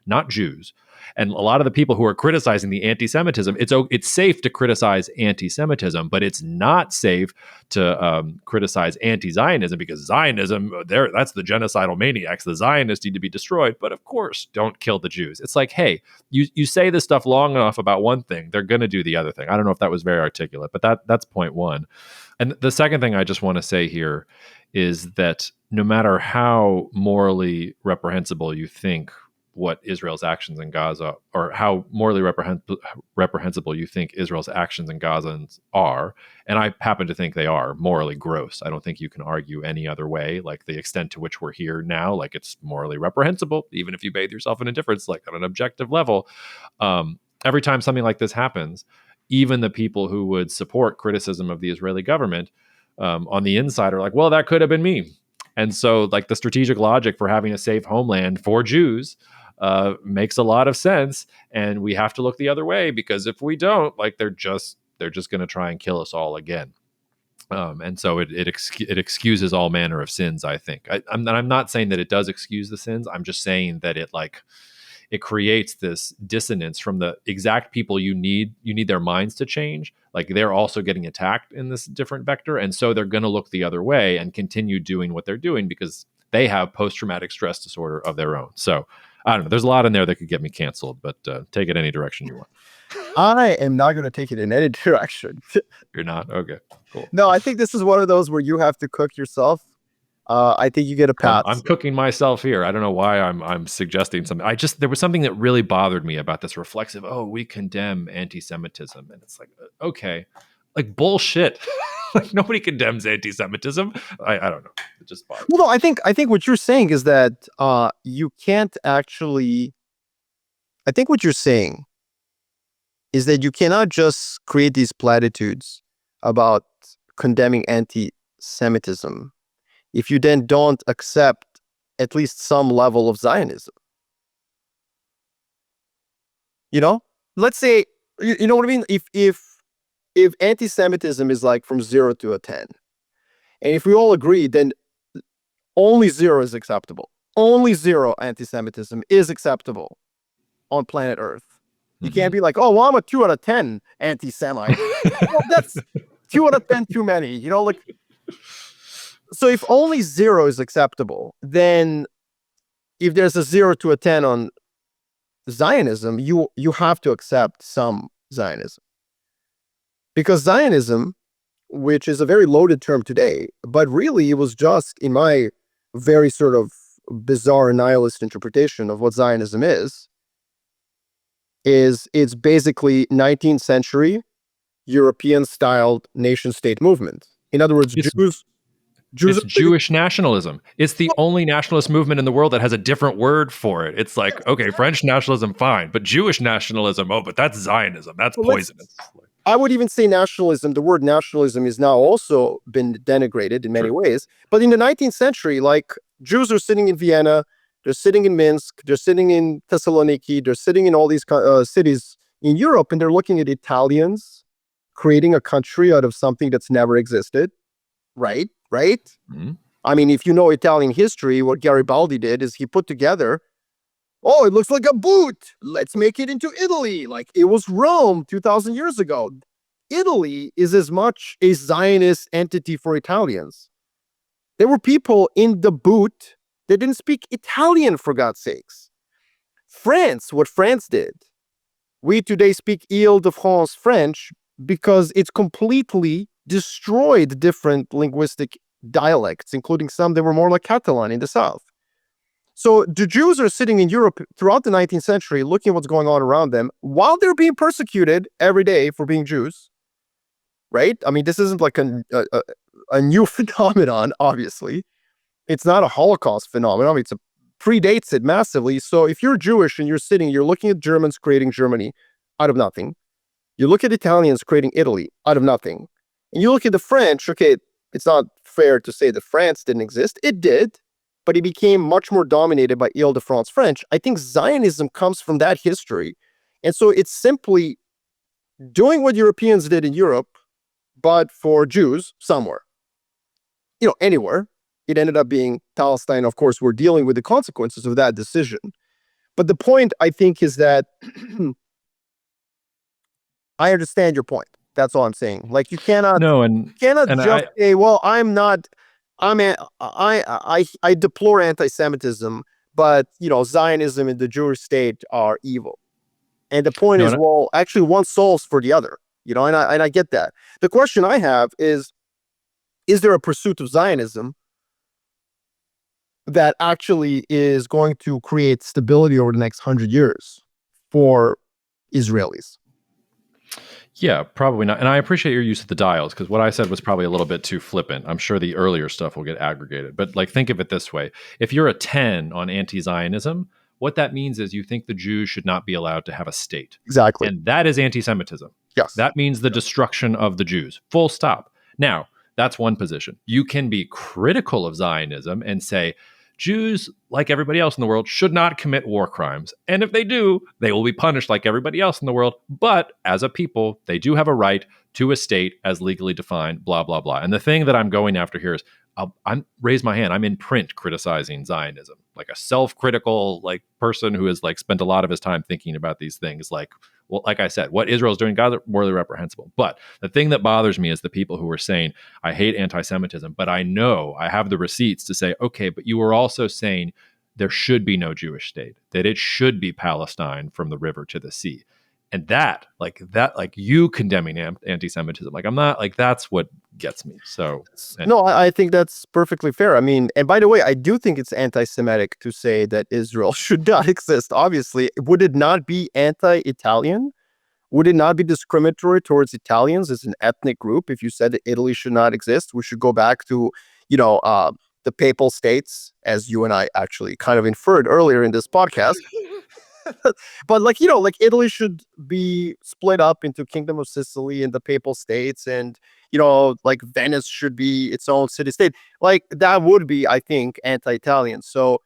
not Jews. And a lot of the people who are criticizing the anti-Semitism, it's safe to criticize anti-Semitism, but it's not safe to criticize anti-Zionism, because Zionism, that's the genocidal maniacs. The Zionists need to be destroyed. But of course, don't kill the Jews. It's like, hey, you say this stuff long enough about one thing, they're going to do the other thing. I don't know if that was very articulate, but that's point one. And the second thing I just want to say here is that no matter how morally reprehensible you think what Israel's actions in Gaza, or how morally reprehensible you think Israel's actions in Gaza are, and I happen to think they are morally gross. I don't think you can argue any other way. Like, the extent to which we're here now, like, it's morally reprehensible, even if you bathe yourself in indifference, like on an objective level. Every time something like this happens, even the people who would support criticism of the Israeli government on the inside are like, well, that could have been me. And so, like, the strategic logic for having a safe homeland for Jews makes a lot of sense, and we have to look the other way, because if we don't, like, they're just going to try and kill us all again. And so it excuses all manner of sins, I think. I'm not saying that it does excuse the sins. I'm just saying that it creates this dissonance from the exact people you need their minds to change. Like, they're also getting attacked in this different vector, and so they're going to look the other way and continue doing what they're doing because they have post-traumatic stress disorder of their own. So I don't know. There's a lot in there that could get me canceled, but take it any direction you want. I am not going to take it in any direction. You're not? Okay, cool. No, I think this is one of those where you have to cook yourself. I think you get a pass. I'm cooking myself here. I don't know why I'm suggesting something. There was something that really bothered me about this reflexive, we condemn anti-Semitism. And it's like, okay, like, bullshit. Like, nobody condemns anti-Semitism. I don't know. It just bothers me. Well, no, I think what you're saying is that you can't actually. I think what you're saying is that you cannot just create these platitudes about condemning anti-Semitism if you then don't accept at least some level of Zionism. Let's say, you know what I mean? If anti-Semitism is like from 0 to a 10, and if we all agree, then only 0 is acceptable. Only 0 anti-Semitism is acceptable on planet Earth. You can't be like, oh, well, I'm a 2 out of 10 anti-Semite. Well, that's 2 out of 10 too many. So if only 0 is acceptable, then if there's a 0 to a 10 on Zionism, you have to accept some Zionism. Because Zionism, which is a very loaded term today, but really it was just, in my very sort of bizarre nihilist interpretation of what Zionism is, it's basically 19th century European-styled nation-state movement. In other words, It's Jews it's are sitting. Jewish nationalism. It's the only nationalist movement in the world that has a different word for it. It's like, okay, French nationalism, fine, but Jewish nationalism, oh, but that's Zionism. That's Well, poisonous. I would even say nationalism. The word nationalism is now also been denigrated in many True. ways. But in the 19th century, like Jews are sitting in Vienna, they're sitting in Minsk, they're sitting in Thessaloniki, they're sitting in all these cities in Europe, and they're looking at Italians creating a country out of something that's never existed. Right? Right? Mhm. I mean, if you know Italian history, what Garibaldi did is he put together, oh, it looks like a boot. Let's make it into Italy. Like it was Rome 2,000 years ago. Italy is as much a Zionist entity for Italians. There were people in the boot that didn't speak Italian, for God's sakes. France, what France did, we today speak Ile-de-France French because it's completely destroyed different linguistic dialects, including some that were more like Catalan in the south. So the Jews are sitting in Europe throughout the 19th century looking at what's going on around them while they're being persecuted every day for being Jews, right? I mean, this isn't like a new phenomenon, obviously. It's not a Holocaust phenomenon. I mean, predates it massively. So if you're Jewish and you're looking at Germans creating Germany out of nothing, you look at Italians creating Italy out of nothing, and you look at the French, okay, it's not fair to say that France didn't exist. It did, but it became much more dominated by Ile-de-France French. I think Zionism comes from that history. And so it's simply doing what Europeans did in Europe, but for Jews somewhere, anywhere. It ended up being Palestine. Of course, we're dealing with the consequences of that decision. But the point, I think, is that I understand your point. That's all I'm saying. Like you cannot just say, well, I deplore anti-Semitism, but Zionism and the Jewish state are evil. And the point is, well, actually one solves for the other, and I get that. The question I have is there a pursuit of Zionism that actually is going to create stability over the next 100 years for Israelis? Yeah, probably not. And I appreciate your use of the dials because what I said was probably a little bit too flippant. I'm sure the earlier stuff will get aggregated. But like think of it this way. If you're a 10 on anti-Zionism, what that means is you think the Jews should not be allowed to have a state. Exactly. And that is anti-Semitism. Yes. That means the destruction of the Jews. Full stop. Now, that's one position. You can be critical of Zionism and say, Jews, like everybody else in the world, should not commit war crimes. And if they do, they will be punished like everybody else in the world. But as a people, they do have a right to a state as legally defined, blah, blah, blah. And the thing that I'm going after here is I'm raise my hand. I'm in print criticizing Zionism, like a self-critical like person who has like spent a lot of his time thinking about these things. Like, well, like I said, what Israel's doing, God, morally reprehensible. But the thing that bothers me is the people who are saying, I hate anti-Semitism, but I know I have the receipts to say, okay, but you were also saying there should be no Jewish state, that it should be Palestine from the river to the sea. And that, like you condemning anti-Semitism, like I'm not like that's what gets me. So no, I think that's perfectly fair. I mean, and by the way, I do think it's anti-Semitic to say that Israel should not exist. Obviously, would it not be anti-Italian? Would it not be discriminatory towards Italians as an ethnic group if you said that Italy should not exist? We should go back to, the Papal States, as you and I actually kind of inferred earlier in this podcast. But like Italy should be split up into Kingdom of Sicily and the Papal States, and like Venice should be its own city state. Like that would be, I think, anti-Italian. So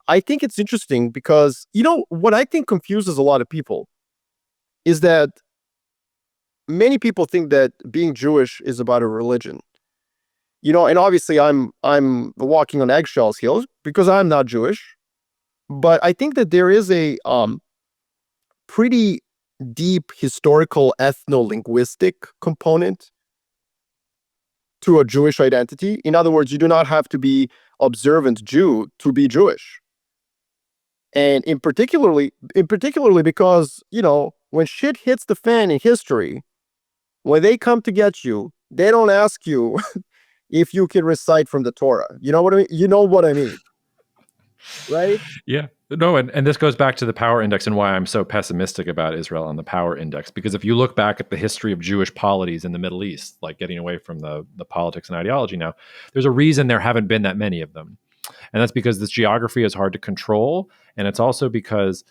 I think it's interesting because what I think confuses a lot of people is that many people think that being Jewish is about a religion. And obviously I'm walking on eggshells here because I'm not Jewish. But I think that there is a pretty deep historical ethno-linguistic component to a Jewish identity. In other words, you do not have to be observant Jew to be Jewish. And in particularly because, when shit hits the fan in history, when they come to get you, they don't ask you if you can recite from the Torah. You know what I mean? Right? Yeah. No, and this goes back to the power index and why I'm so pessimistic about Israel on the power index. Because if you look back at the history of Jewish polities in the Middle East, like getting away from the politics and ideology now, there's a reason there haven't been that many of them. And that's because this geography is hard to control, and it's also because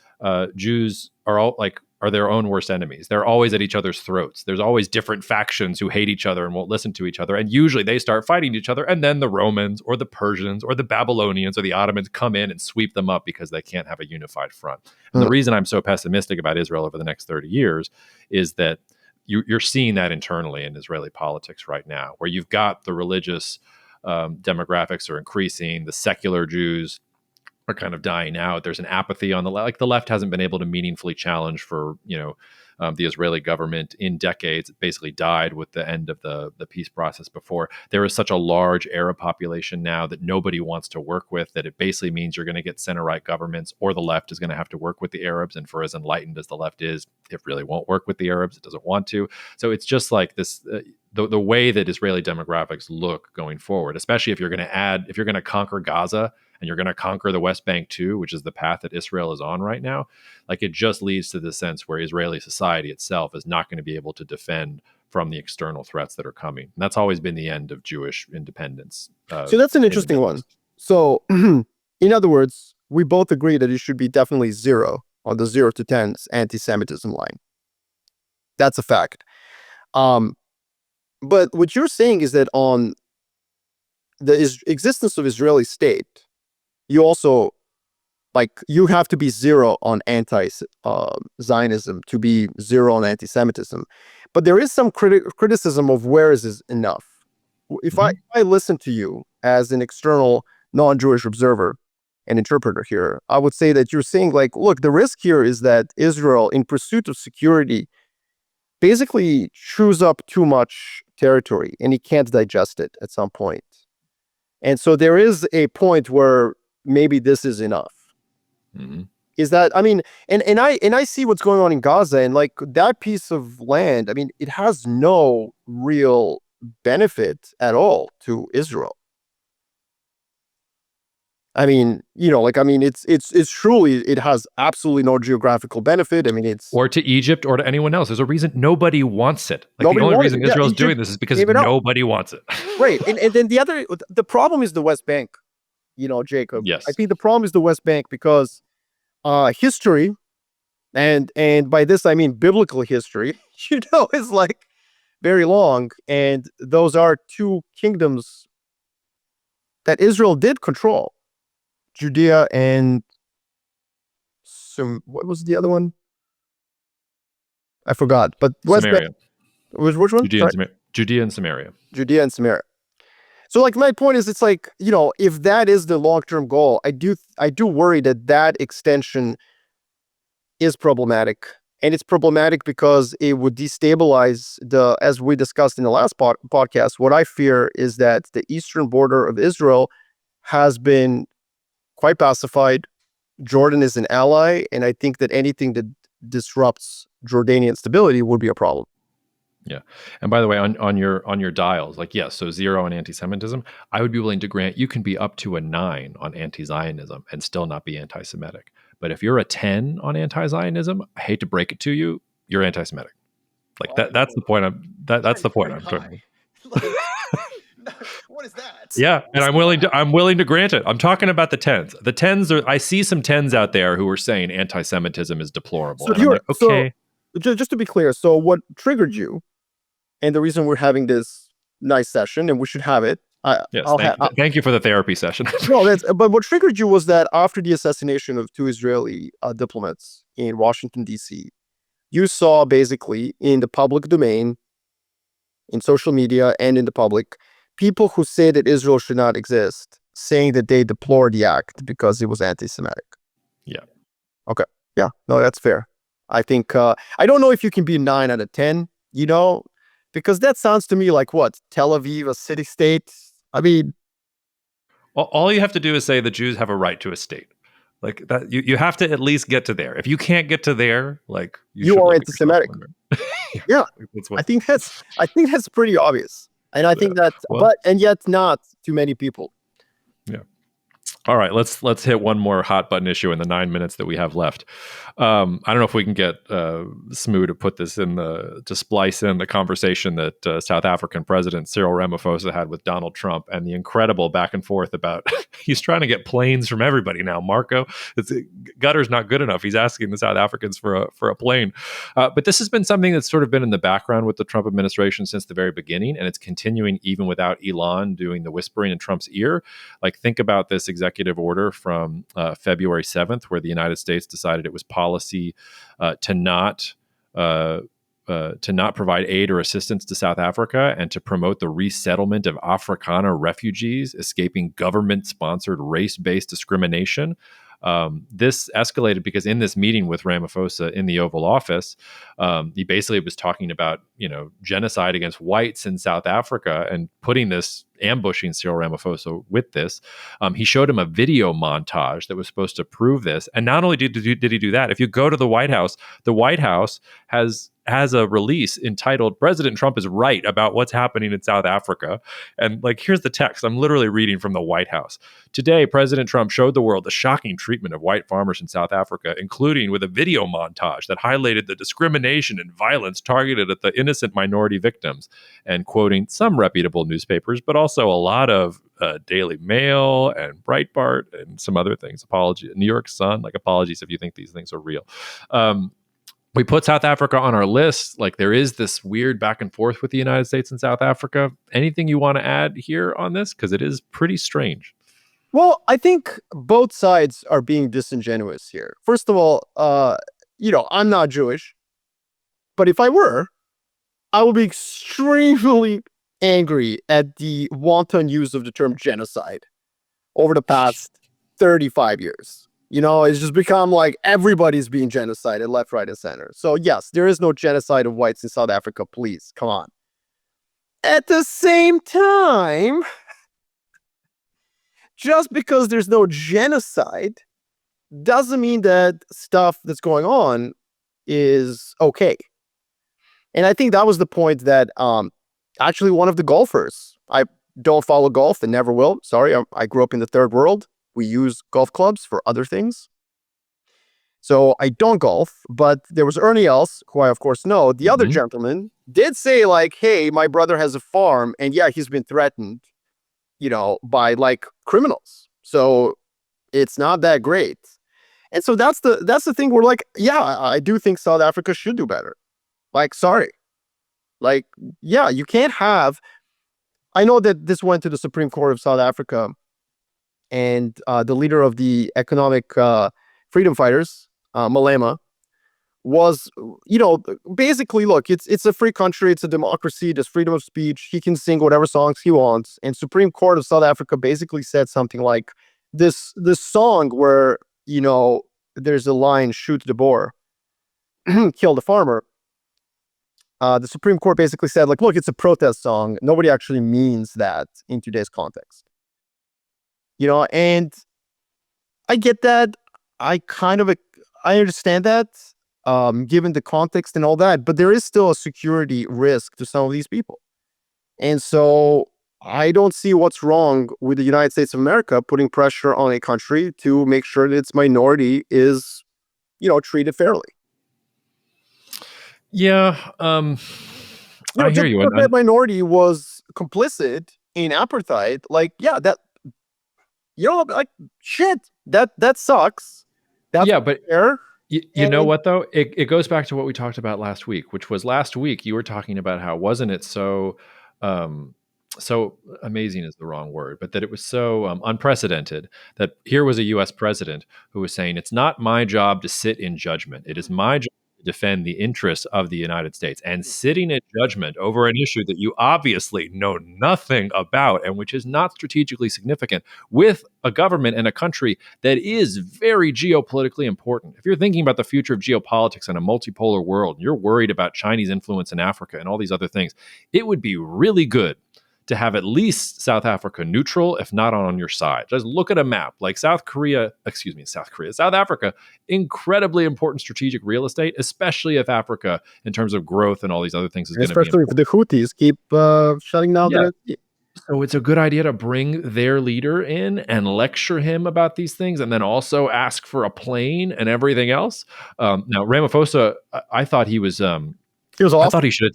Jews are their own worst enemies. They're always at each other's throats. There's always different factions who hate each other and won't listen to each other, and usually they start fighting each other, and then the Romans or the Persians or the Babylonians or the Ottomans come in and sweep them up because they can't have a unified front. And the reason I'm so pessimistic about Israel over the next 30 years is that you're seeing that internally in Israeli politics right now, where you've got the religious demographics are increasing. The secular Jews are kind of dying out. There's an apathy on the left. Like the left hasn't been able to meaningfully challenge for the Israeli government in decades. It basically died with the end of the peace process before. There is such a large Arab population now that nobody wants to work with, that it basically means you're going to get center-right governments, or the left is going to have to work with the Arabs. And for as enlightened as the left is, it really won't work with the Arabs. It doesn't want to. So it's just like this. The way that Israeli demographics look going forward, especially if you're going to conquer Gaza and you're going to conquer the West Bank too, which is the path that Israel is on right now, like it just leads to the sense where Israeli society itself is not going to be able to defend from the external threats that are coming. And that's always been the end of Jewish independence. So that's an interesting one. So in other words, we both agree that it should be definitely 0 on the 0 to 10 anti-Semitism line. That's a fact. But what you're saying is that on the existence of Israeli state, you also, like, you have to be 0 on anti-Zionism to be 0 on anti-Semitism. But there is some criticism of where is this enough. If I listen to you as an external non-Jewish observer and interpreter here, I would say that you're saying, like, look, the risk here is that Israel, in pursuit of security, basically chews up too much territory and he can't digest it at some point. And so there is a point where maybe this is enough. Is that, I mean, and I see what's going on in Gaza, and like that piece of land, I mean, it has no real benefit at all to Israel. I mean, it's truly, it has absolutely no geographical benefit. I mean, or to Egypt or to anyone else. There's a reason nobody wants it. Like nobody the only reason Israel's doing this is because nobody wants it. Right. And then the problem is the West Bank, Jacob. Yes. I think the problem is the West Bank because history, and by this I mean biblical history, is like very long. And those are two kingdoms that Israel did control. Judea and what was the other one? I forgot. But Samaria. Which one? Judea and Samaria. Judea and Samaria. So, like, my point is, it's like, if that is the long-term goal, I do worry that extension is problematic. And it's problematic because it would destabilize as we discussed in the last podcast, what I fear is that the eastern border of Israel has been quite pacified. Jordan is an ally, and I think that anything that disrupts Jordanian stability would be a problem. Yeah. And by the way, on your dials, like, yes, so 0 on anti-Semitism, I would be willing to grant you can be up to a 9 on anti-Zionism and still not be anti-Semitic. But if you're a 10 on anti-Zionism, I hate to break it to you, you're anti-Semitic. Like that's the point that's the point I'm talking about. What is that? Yeah, and I'm willing to grant it. I'm talking about the 10s. The 10s are, I see some 10s out there who are saying anti-Semitism is deplorable. So and I'm like, okay. So just to be clear, so what triggered you, and the reason we're having this nice session, and we should have it. Thank you for the therapy session. But what triggered you was that after the assassination of 2 Israeli diplomats in Washington, D.C., you saw basically in the public domain, in social media and in the public, people who say that Israel should not exist, saying that they deplore the act because it was anti-Semitic. Yeah. Okay. Yeah. No, that's fair. I think, I don't know if you can be 9 out of 10, because that sounds to me like what? Tel Aviv, a city-state? I mean... All you have to do is say the Jews have a right to a state. Like that, you have to at least get to there. If you can't get to there, like you are anti-Semitic. Yeah. I think that's pretty obvious. And I think that, and yet not too many people. Yeah. All right, let's hit one more hot button issue in the 9 minutes that we have left. I don't know if we can get Smoo to put this in to splice in the conversation that South African President Cyril Ramaphosa had with Donald Trump and the incredible back and forth about he's trying to get planes from everybody now. Marco, gutter's not good enough. He's asking the South Africans for a plane. But this has been something that's sort of been in the background with the Trump administration since the very beginning, and it's continuing even without Elon doing the whispering in Trump's ear. Like, think about this executive order from February 7th, where the United States decided it was policy to not provide aid or assistance to South Africa and to promote the resettlement of Afrikaner refugees escaping government-sponsored race-based discrimination. This escalated because in this meeting with Ramaphosa in the Oval Office, he basically was talking about, genocide against whites in South Africa and ambushing Cyril Ramaphosa with this. He showed him a video montage that was supposed to prove this. And not only did he do that, if you go to the White House has a release entitled "President Trump is right about what's happening in South Africa." And here's the text. I'm literally reading from the White House. Today, President Trump showed the world the shocking treatment of white farmers in South Africa, including with a video montage that highlighted the discrimination and violence targeted at the innocent minority victims, and quoting some reputable newspapers, but also a lot of Daily Mail and Breitbart and some other things. New York Sun, apologies if you think these things are real. We put South Africa on our list. There is this weird back and forth with the United States and South Africa. Anything you want to add here on this? Because it is pretty strange. Well, I think both sides are being disingenuous here. First of all, I'm not Jewish, but if I were, I would be extremely angry at the wanton use of the term genocide over the past 35 years. It's just become everybody's being genocided left, right, and center. So yes, there is no genocide of whites in South Africa. Please, come on. At the same time, just because there's no genocide doesn't mean that stuff that's going on is okay. And I think that was the point that actually one of the golfers, I don't follow golf and never will. Sorry, I grew up in the third world. We use golf clubs for other things. So I don't golf, but there was Ernie Els, who I of course know. The other gentleman did say hey, my brother has a farm and yeah, he's been threatened, by criminals. So it's not that great. And so that's the thing where yeah, I do think South Africa should do better. Sorry. Yeah, you can't have, I know that this went to the Supreme Court of South Africa, and the leader of the economic freedom fighters, Malema, was, basically, look, it's a free country, it's a democracy, there's freedom of speech, he can sing whatever songs he wants. And Supreme Court of South Africa basically said something like this song where, there's a line, shoot the boar, kill the farmer. The Supreme Court basically said, look, it's a protest song. Nobody actually means that in today's context. And I get that. I understand that, given the context and all that, but there is still a security risk to some of these people. And so I don't see what's wrong with the United States of America putting pressure on a country to make sure that its minority is, treated fairly. Yeah. I hear you. That minority was complicit in apartheid. Yeah, that, shit, that sucks. That's but fair. You know what, though? It goes back to what we talked about last week, which was last week you were talking about how wasn't it so amazing is the wrong word, but that it was so unprecedented that here was a U.S. president who was saying, it's not my job to sit in judgment. It is my job to defend the interests of the United States, and sitting in judgment over an issue that you obviously know nothing about and which is not strategically significant with a government and a country that is very geopolitically important. If you're thinking about the future of geopolitics in a multipolar world, and you're worried about Chinese influence in Africa and all these other things, it would be really good to have at least South Africa neutral, if not on your side. Just look at a map. South Africa, incredibly important strategic real estate, especially if Africa, in terms of growth and all these other things, is going to be especially if the Houthis keep shutting down the... So it's a good idea to bring their leader in and lecture him about these things, and then also ask for a plane and everything else. Now Ramaphosa, I thought he was. He was I thought awesome. he should.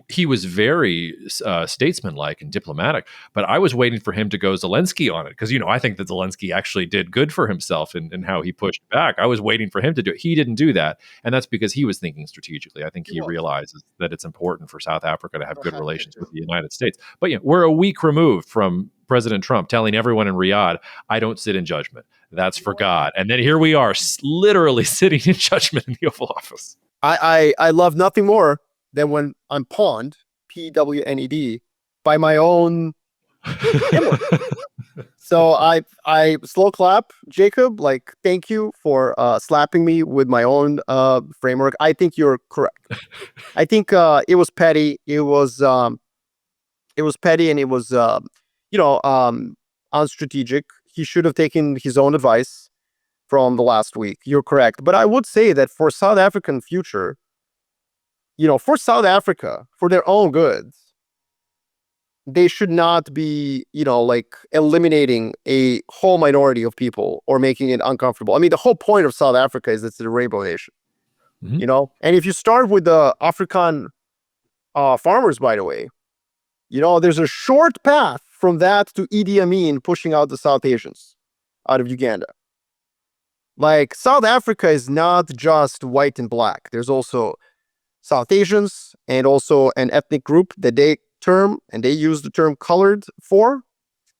He was very statesmanlike and diplomatic, but I was waiting for him to go Zelensky on it because I think that Zelensky actually did good for himself in how he pushed back. I was waiting for him to do it. He didn't do that, and that's because he was thinking strategically. I think He he was. realizes that it's important for South Africa to have good I think relations with too. the United States. But we're a week removed from President Trump telling everyone in Riyadh, "I don't sit in judgment. That's for God." And then here we are, literally sitting in judgment in the Oval Office. I love nothing more than when I'm pawned, PWNED, by my own hammer. So I slow clap, Jacob. Like, thank you for slapping me with my own framework. I think you're correct. I think it was petty. It was petty, and it was unstrategic. He should have taken his own advice from the last week. You're correct. But I would say that for South African future, for South Africa, for their own goods, they should not be, like eliminating a whole minority of people or making it uncomfortable. I mean, the whole point of South Africa is it's a rainbow nation, Mhm. And if you start with the African farmers, by the way, there's a short path from that to Idi Amin pushing out the South Asians out of Uganda. Like, South Africa is not just white and black. There's also South Asians and also an ethnic group that they use the term colored for,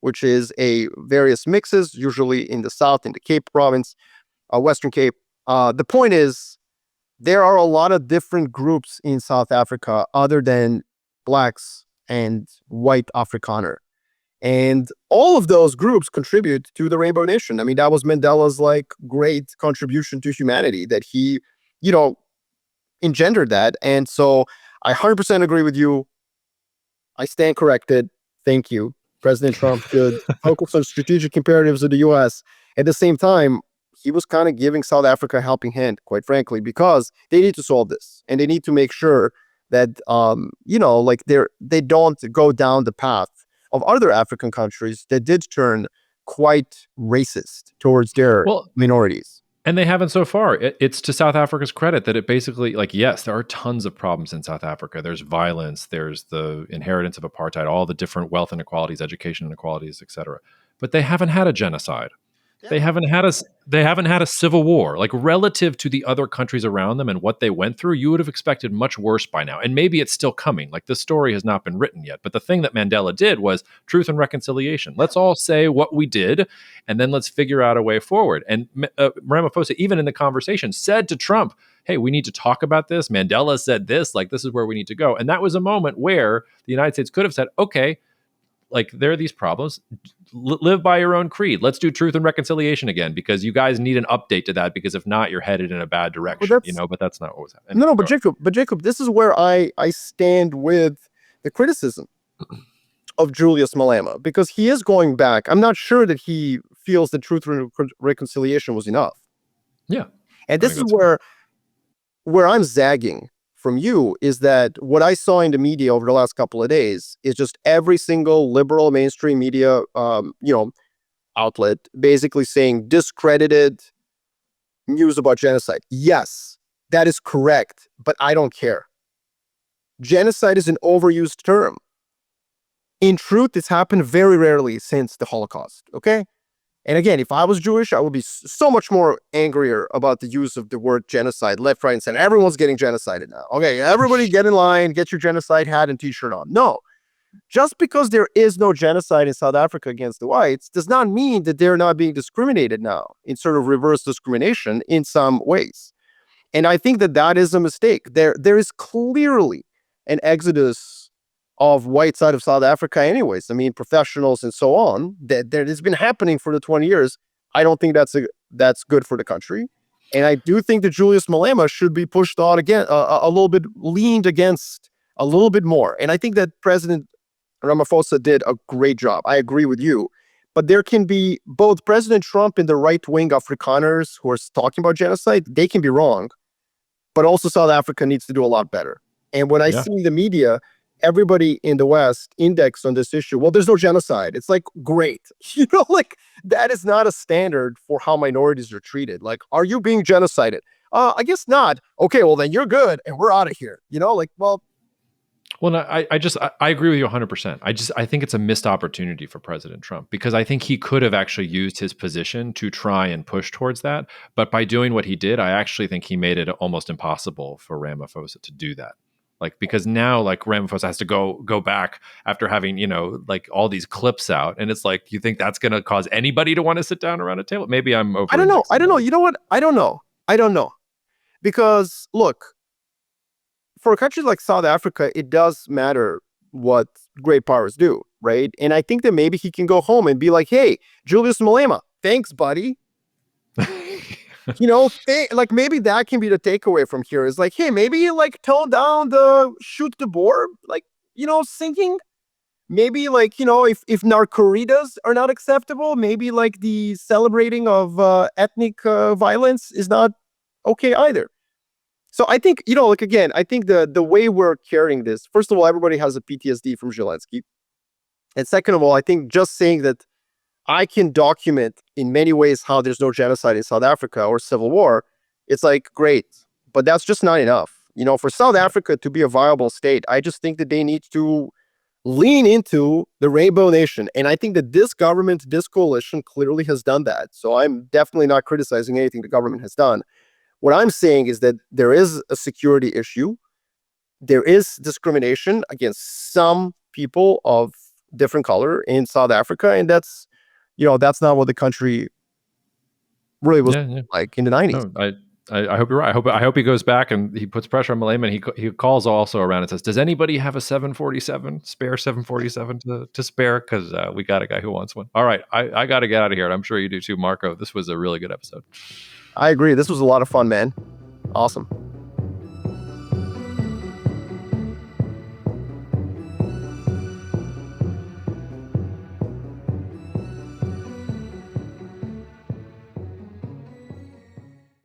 which is a various mixes, usually in the South, in the Cape province, Western Cape. The point is, there are a lot of different groups in South Africa other than blacks and white Afrikaner. And all of those groups contribute to the Rainbow Nation. I mean, that was Mandela's great contribution to humanity, that he, engendered that. And so I 100% agree with you. I stand corrected. Thank you. President Trump should focus on strategic imperatives of the U.S. At the same time, he was kind of giving South Africa a helping hand, quite frankly, because they need to solve this, and they need to make sure that they don't go down the path of other African countries that did turn quite racist towards their Well, minorities. and they haven't so far. It's to South Africa's credit that it basically, yes, there are tons of problems in South Africa. There's violence, there's the inheritance of apartheid, all the different wealth inequalities, education inequalities, etc. But they haven't had a genocide. They haven't had a they haven't had a civil war. Like, relative to the other countries around them and what they went through, you would have expected much worse by now. And maybe it's still coming. Like, the story has not been written yet. But the thing that Mandela did was truth and reconciliation. Let's all say what we did, and then let's figure out a way forward. And Ramaphosa, even in the conversation, said to Trump, "Hey, we need to talk about this. Mandela said this. Like, this is where we need to go." And that was a moment where the United States could have said, "Okay, like, there are these problems. Live by your own creed. Let's do truth and reconciliation again, because you guys need an update to that, because if not, you're headed in a bad But direction." that's But that's not what was happening. no, no, Anyway, but Jacob, this is where I stand with the criticism of Julius Malema, because he is going back. I'm not sure that he feels that truth and reconciliation was enough. yeah, And I this think is that's fair. where I'm zagging from you, is that what I saw in the media over the last couple of days is just every single liberal mainstream media, outlet basically saying discredited news about genocide. Yes, that is correct, but I don't care. Genocide is an overused term. In truth, it's happened very rarely since the Holocaust. Okay. And again, if I was Jewish, I would be so much more angrier about the use of the word genocide, left, right, and center. Everyone's getting genocided now. Okay, everybody get in line, get your genocide hat and t-shirt on. No, just because there is no genocide in South Africa against the whites does not mean that they're not being discriminated now in sort of reverse discrimination in some ways. And I think that that is a mistake. There is clearly an exodus of whites out of South Africa anyways. I mean, professionals and so on, that has been happening for the 20 years. I don't think that's good for the country. And I do think that Julius Malema should be pushed on again, a little bit leaned against a little bit more. And I think that President Ramaphosa did a great job. I agree with you. But there can be both President Trump and the right-wing Afrikaners who are talking about genocide, they can be wrong. But also South Africa needs to do a lot better. And when I Yeah. see the media everybody in the West indexed on this issue. Well, there's no genocide. It's like, great. Like that is not a standard for how minorities are treated. Like, are you being genocided? I guess not. Okay, well then you're good and we're out of here. Like, well, no, I agree with you 100%. I think it's a missed opportunity for President Trump, because I think he could have actually used his position to try and push towards that. But by doing what he did, I actually think he made it almost impossible for Ramaphosa to do that. Like, because now, like, Ramaphosa has to go back after having, like, all these clips out, and it's like, you think that's going to cause anybody to want to sit down around a table? Maybe I'm over. I don't know. You know what? I don't know. Because look, for a country like South Africa, it does matter what great powers do, right? And I think that maybe he can go home and be like, hey, Julius Malema, thanks, buddy. Like maybe that can be the takeaway from here is like, hey, maybe like tone down the shoot the boar, like, sinking. Maybe like, if narcoritas are not acceptable, maybe like the celebrating of ethnic violence is not okay either. So I think, like, again, I think the way we're carrying this, first of all, everybody has a PTSD from Zelensky. And second of all, I think just saying that I can document in many ways how there's no genocide in South Africa or civil war, it's like, great. But that's just not enough. For South Africa to be a viable state, I just think that they need to lean into the Rainbow Nation. And I think that this government, this coalition clearly has done that. So I'm definitely not criticizing anything the government has done. What I'm saying is that there is a security issue. There is discrimination against some people of different color in South Africa. And that's not what the country really was like in the 90s. No, I hope you're right. I hope he goes back and he puts pressure on Malema, and he calls also around and says, does anybody have a 747, spare 747 to spare? Because we got a guy who wants one. All right, I got to get out of here. And I'm sure you do too, Marco. This was a really good episode. I agree. This was a lot of fun, man. Awesome.